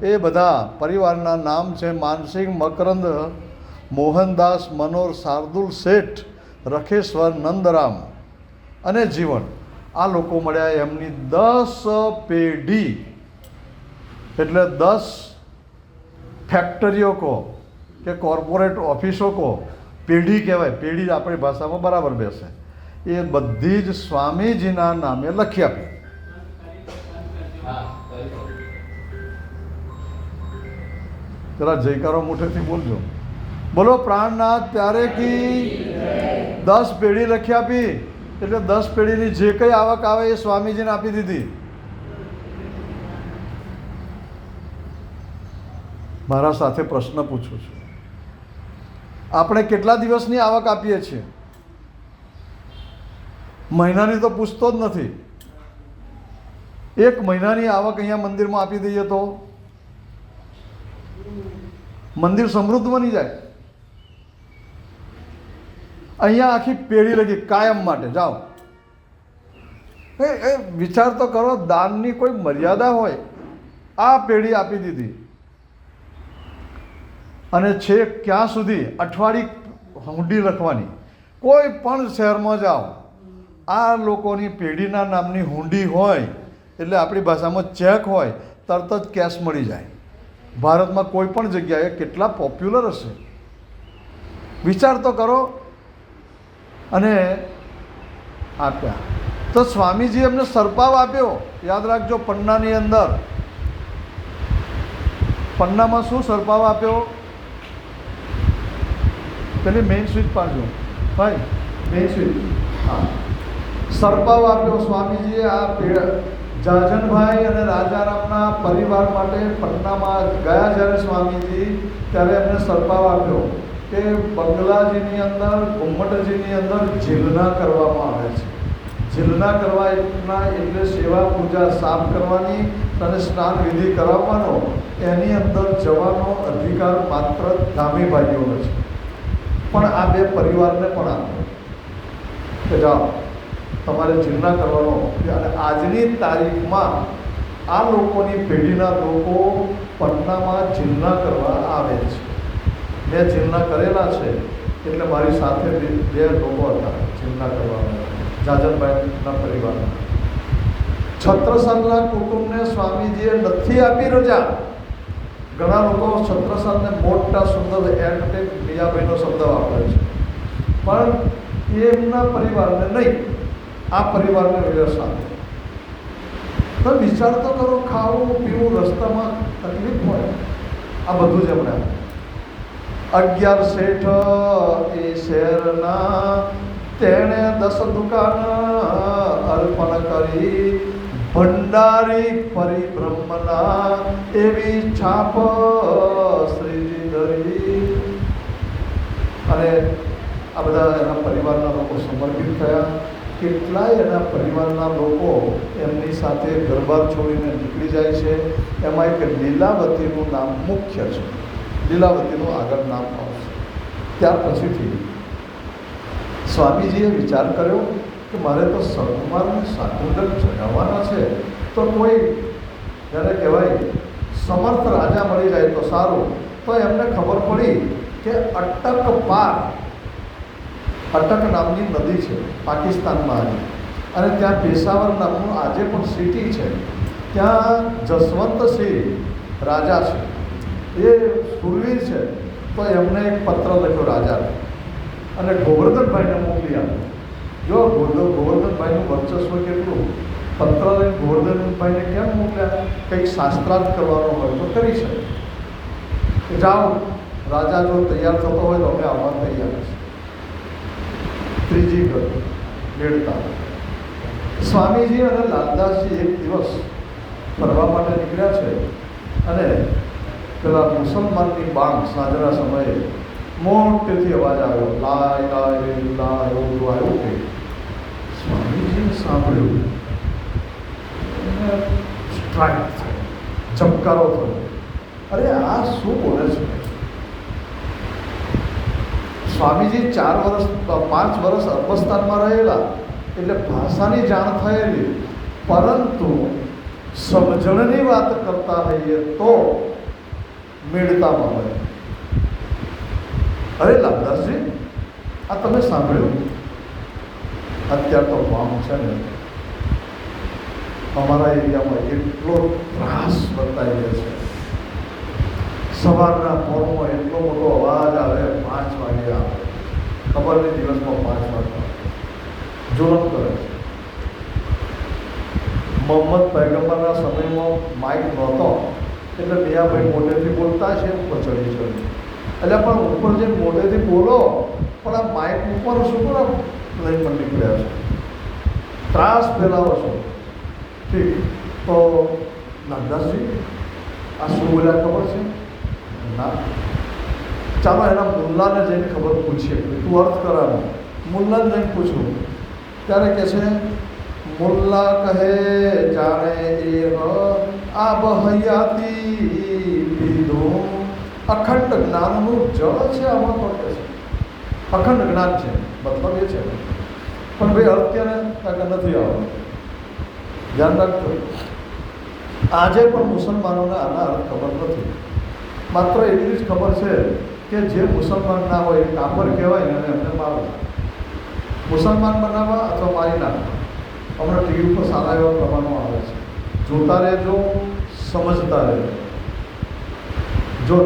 એ બધા પરિવારના નામ છે માનસિંહ મકરંદ, મોહનદાસ, મનોહર, શાર્દુલ શેઠ, રખેશ્વર, નંદરામ અને જીવન. આ લોકો મળ્યા. એમની 10 પેઢી, એટલે 10 ફેક્ટરીઓ કહો કે કોર્પોરેટ ઓફિસો કહો, પેઢી કહેવાય, પેઢી આપણી ભાષામાં બરાબર બેસે, એ બધી જ સ્વામીજીના નામે લખી આપી. જરા જયકારો મુઠેથી બોલજો. બોલો પ્રાણનાથ પ્યારે કી 10 પેઢી લખી આપી, એટલે 10 પેઢીની જે કંઈ આવક આવે એ સ્વામીજીને આપી દીધી. મારા સાથે પ્રશ્ન પૂછું છું, આપણે કેટલા દિવસની આવક આપીએ છીએ? મહિનાની તો પૂછતો જ નથી. 1 મહિનાની આવક અહીંયા મંદિરમાં આપી દઈએ તો મંદિર સમૃદ્ધ બની જાય. અહીંયા આખી પેઢી લગી કાયમ માટે જાઓ. એ વિચાર તો કરો, દાનની કોઈ મર્યાદા હોય? આ પેઢી આપી દીધી. અને છેક ક્યાં સુધી? અઠવાડિયે હુંડી લખવાની. કોઈ પણ શહેરમાં જાઓ, આ લોકોની પેઢીના નામની હુંડી હોય એટલે આપણી ભાષામાં ચેક હોય, તરત જ કેશ મળી જાય. ભારતમાં કોઈ પણ જગ્યાએ કેટલા પોપ્યુલર હશે, વિચાર તો કરો. અને આપ્યા તો સ્વામીજી એમને સરપાવ આપ્યો. યાદ રાખજો, પન્નાની અંદર, પન્નામાં શું સરપાવ આપ્યો? પેલી મેઇન સ્વીચ પાડજો ભાઈ, મેઇન સ્વીચ. હા, સરપાવ આપ્યો સ્વામીજીએ આ જાજનભાઈ અને રાજારામના પરિવાર માટે. પન્નામાં ગયા જ્યારે સ્વામીજી, ત્યારે એમને સરપાવ આપ્યો કે બંગલાજીની અંદર, ઘુમ્મટજીની અંદર જીલના કરવામાં આવે છે. જીલના કરવા એટલે સેવા પૂજા સાફ કરવાની અને સ્નાન વિધિ કરાવવાનો, એની અંદર જવાનો અધિકાર માત્ર ધામી ભાઈઓનો છે. પણ આ 2 પરિવારને પણ આપ્યો કે જાઓ તમારે જીલના કરવાનો. અને આજની તારીખમાં આ લોકોની પેઢીના લોકો પટનામાં જીલના કરવા આવે છે. મેં જીલના કરેલા છે, એટલે મારી સાથે 2 લોકો હતા જીલના કરવાના, જાજનભાઈના પરિવારના. છત્રસાલના કુટુંબને સ્વામીજીએ નથી આપી રજા. ઘણા લોકો છત્રસાલને મોટા સુંદર એન્ડ મિયાભાઈનો શબ્દ વાપરે છે, પણ એમના પરિવારને નહીં, આ પરિવારને વ્યવસ્થા. તો વિચાર તો કરો, ખાવું પીવું રસ્તામાં તકલીફ હોય, આ બધું જ એમણે. 11 શેઠ એ શહેરના, તેણે 10 દુકાન અર્પણ કરી, ભંડારી પરિબ્રહ્મના એવી છાપ શ્રીજી ધરી. અને આ બધા એના પરિવારના લોકો સમર્પિત થયા. કેટલાય એના પરિવારના લોકો એમની સાથે ઘરબાર છોડીને નીકળી જાય છે. એમાં એક લીલાવતીનું નામ મુખ્ય છે. લીલાવતીનું આગળ નામ આવશે. ત્યાર પછીથી સ્વામીજીએ વિચાર કર્યો કે મારે તો સકુમારને સાકુંડલ ચગાવવાના છે, તો કોઈ જ્યારે કહેવાય સમર્થ રાજા મળી જાય તો સારું. તો એમને ખબર પડી કે અટક પાર, અટક નામની નદી છે પાકિસ્તાનમાં આવી, અને ત્યાં પેશાવર નામનું આજે પણ સિટી છે. ત્યાં જસવંતસિંહ રાજા છે, એ સુરવીર છે. તો એમને એક પત્ર લખ્યો રાજાને, અને ગોવર્ધનભાઈને મોકલી આપ્યો. જો ગોવર્ધનભાઈનું વર્ચસ્વ કેટલું! પત્ર લઈને ગોવર્ધનભાઈને કેમ મોકલ્યા? કંઈક શાસ્ત્રાર્થ કરવાનો હોય તો કરી શકે. જાઓ, રાજા જો તૈયાર થતો હોય તો અમે આવવા તૈયાર છે. ત્રીજી ઘર મેળતા સ્વામીજી અને લાલદાસજી એક દિવસ ફરવા માટે નીકળ્યા છે, અને પેલા મુસલમાનની બાંગ સાંજના સમયે મોટેથી અવાજ આવ્યો, લાય લાય લાય, એવું બધું આવ્યું કે સ્વામીજીને સાંભળ્યું, સ્ટ્રાઇક થયો, ચમકારો થયો. અરે આ શું બોલે છે? સ્વામીજી 5 વર્ષ અરબસ્તાનમાં રહેલા, એટલે ભાષાની જાણ થયેલી, પરંતુ સમજણની વાત કરતા હોઈએ તો મેળતામાં હોય. અરે લાલદાસજી, આ તમે સાંભળ્યું? અત્યારે તો વામ છે ને અમારા એરિયામાં એટલો ત્રાસ વર્તાઈ રહ્યો છે. સવારના પોરમાં એટલો મોટો અવાજ આવે, 5 વાગે આવે, ખબર નહીં દિવસમાં 5 વાર જુલમ કરે છે. મોહમ્મદ પૈગંબરના સમયમાં માઇક નહોતો એટલે મિયાભાઈ મોટેથી બોલતા છે, ઉપર ચડી ચડી એટલે પણ ઉપર જે મોટેથી બોલો પણ આ માઇક ઉપર શું કરો લઈ પણ નીકળ્યા છે, ત્રાસ ફેલાવો છો. ઠીક, તો નાગદાસજી આ શું બોલ્યા ખબર છે? ના, ચાલો એના મુલ્લાને જઈને ખબર પૂછીએ, તું અર્થ કરાવો. મુલ્લાને જઈને પૂછું ત્યારે કહે છે, મુલ્લા કહે જાણે એ આ બહયાતી પીધું. અખંડ જ્ઞાનનું જળ છે આમાં, તો કહે છે અખંડ જ્ઞાન છે, મતલબ એ છે. પણ ભાઈ અર્થ કે નથી આવતો. ધ્યાન રાખજો, આજે પણ મુસલમાનોને આના અર્થ ખબર નથી. માત્ર એટલી જ ખબર છે કે જે મુસલમાન ના હોય એ કાપર કહેવાય ને એમને મારવા, મુસલમાન બનાવવા અથવા મારી નાખવા. હમણાં ટીવી ઉપર સારા એવા પ્રમાણો આવે છે, જોતા રહેજો, સમજતા રહેજો. જો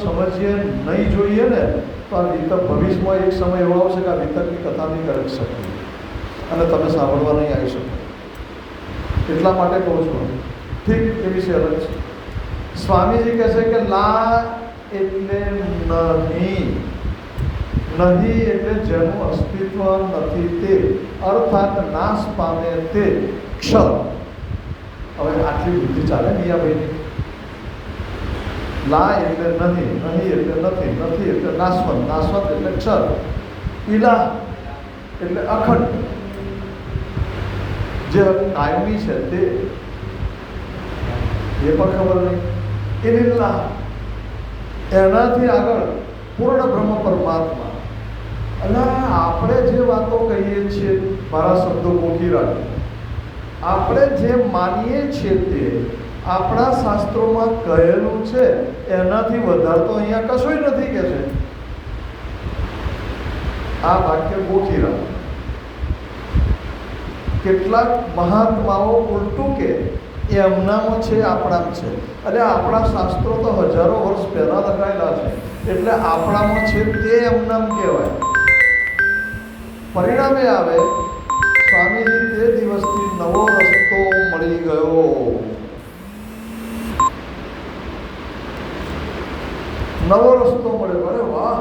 સમજીએ નહીં જોઈએ ને તો આ વિતક ભવિષ્યમાં એક સમય એવો આવશે કે આ વિતકની કથા નહીં કરી શકીએ અને તમે સાંભળવા નહીં આવી શકો. એટલા માટે કહું છું. ઠીક, એ વિશે અલગ છે. સ્વામીજી કહે છે કે લા એટલે નહીં, નહીં એટલે જેનું અસ્તિત્વ નથી તે, અર્થાત નાશ પામે તે ક્ષર. હવે આટલી બુદ્ધિ ચાલે મિયાભાઈની? લા એટલે નહીં, નહીં એટલે નથી, નથી એટલે નાશવંત, નાશવંત એટલે ક્ષર, ઈલા એટલે અખંડ, જે કાયમી છે તે એ પણ ખબર નહીં. ઇલ્લાહ એનાથી આગળ પૂર્ણ બ્રહ્મ પરમાત્મા. અને આપણે જે વાતો કહીએ છીએ, મારા શબ્દો ગોખી રાખીએ, આપણે જે માનીએ છીએ તે આપણા શાસ્ત્રોમાં કહેલું છે, એનાથી વધારે તો અહીંયા કશું નથી કે છે. આ વાક્ય ગોખી રાખો. કેટલાક મહાત્માઓ ઉલટું કે એમનામાં છે, આપણામાં છે. એટલે આપણા શાસ્ત્રો તો હજારો વર્ષ પહેલાં લખાયેલા છે, એટલે આપણામાં છે તે એમનામ કહેવાય. પરિણામે આવે સ્વામીજી તે દિવસથી નવો રસ્તો મળી ગયો. નવો રસ્તો મળ્યો. અરે વાહ,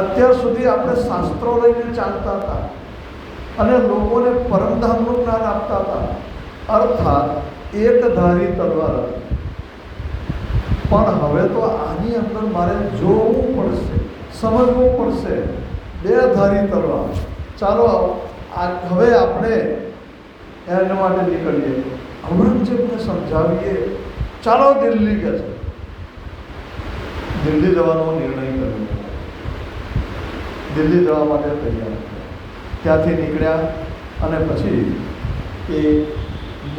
અત્યાર સુધી આપણે શાસ્ત્રો લઈને ચાલતા હતા અને લોકોને પરમધામનું જ્ઞાન આપતા હતા, અર્થાત એકધારી તલવાર હતી. પણ હવે તો આની અંદર મારે જોવું પડશે, સમજવું પડશે. બે ધારી તલવાર. ચાલો હવે આપણે એના માટે નીકળીએ, ઔરંગઝેબને સમજાવીએ. ચાલો દિલ્હી કે છે, દિલ્હી જવાનો નિર્ણય કર્યો. દિલ્હી જવા માટે તૈયાર. ત્યાંથી નીકળ્યા અને પછી એ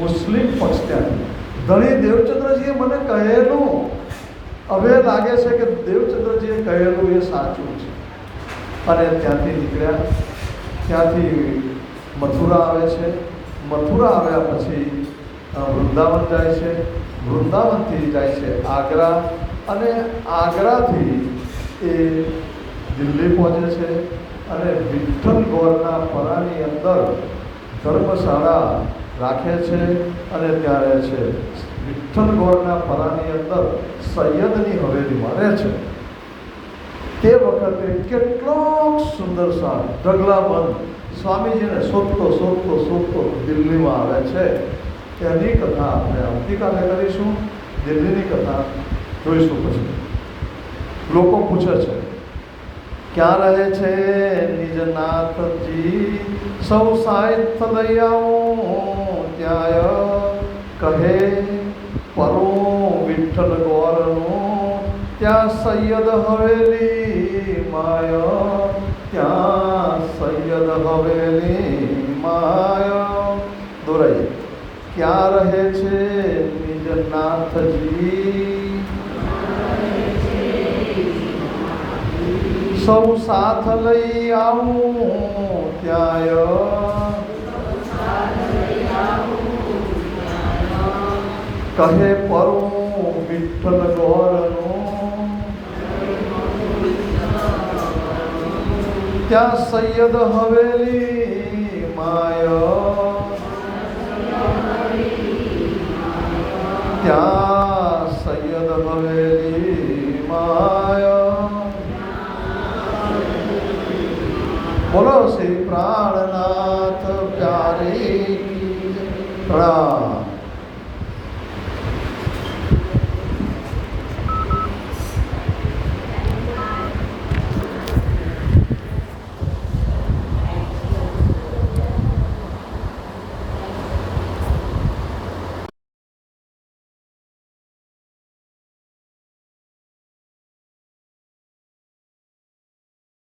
મુસ્લિમ પક્ષ ત્યાંથી ધણી દેવચંદ્રજીએ મને કહેલું, હવે લાગે છે કે દેવચંદ્રજીએ કહેલું એ સાચું છે. અને ત્યાંથી નીકળ્યા. ત્યાંથી મથુરા આવે છે. મથુરા આવ્યા પછી વૃંદાવન જાય છે. વૃંદાવનથી જાય છે આગ્રા, અને આગ્રાથી એ દિલ્હી પહોંચે છે. અને વિઠ્ઠલ ગોરના પરાની અંદર ધર્મશાળા રાખે છે અને ત્યાં રહે છે. વિઠ્ઠલ ગોરના પરાની અંદર સૈયદની હવેલીમાં રહે છે. તે વખતે કેટલો સુંદર સાર ઢગલાબંધ સ્વામીજીને શોધતો શોધતો શોધતો દિલ્હીમાં આવે છે. એની કથા આપણે આવતીકાલે કરીશું. દિલ્હીની કથા જોઈશું. પછી લોકો પૂછે છે ક્યાં રહે છે નિજનાથજી, સૌ સાહિત્ય લઈ આવું ત્યાં. કહે પરો વિઠ્ઠલ ગોરનું, ત્યાં સૈયદ હવેલી માય, ત્યાં સૈયદ હવેલી માય. દોરાઈએ. ક્યાં રહે છે નિજનાથજી, સૌ સાથ લઈ આવું ત્યાં. કહે પરું વિઠ્ઠલ ગોરનું, ત્યાં સૈયદ હવેલી માયા, ત્યાં સૈયદ હવેલી માયા. બોલો શ્રી પ્રાણનાથ પ્યારે કી જય. પ્રણામ.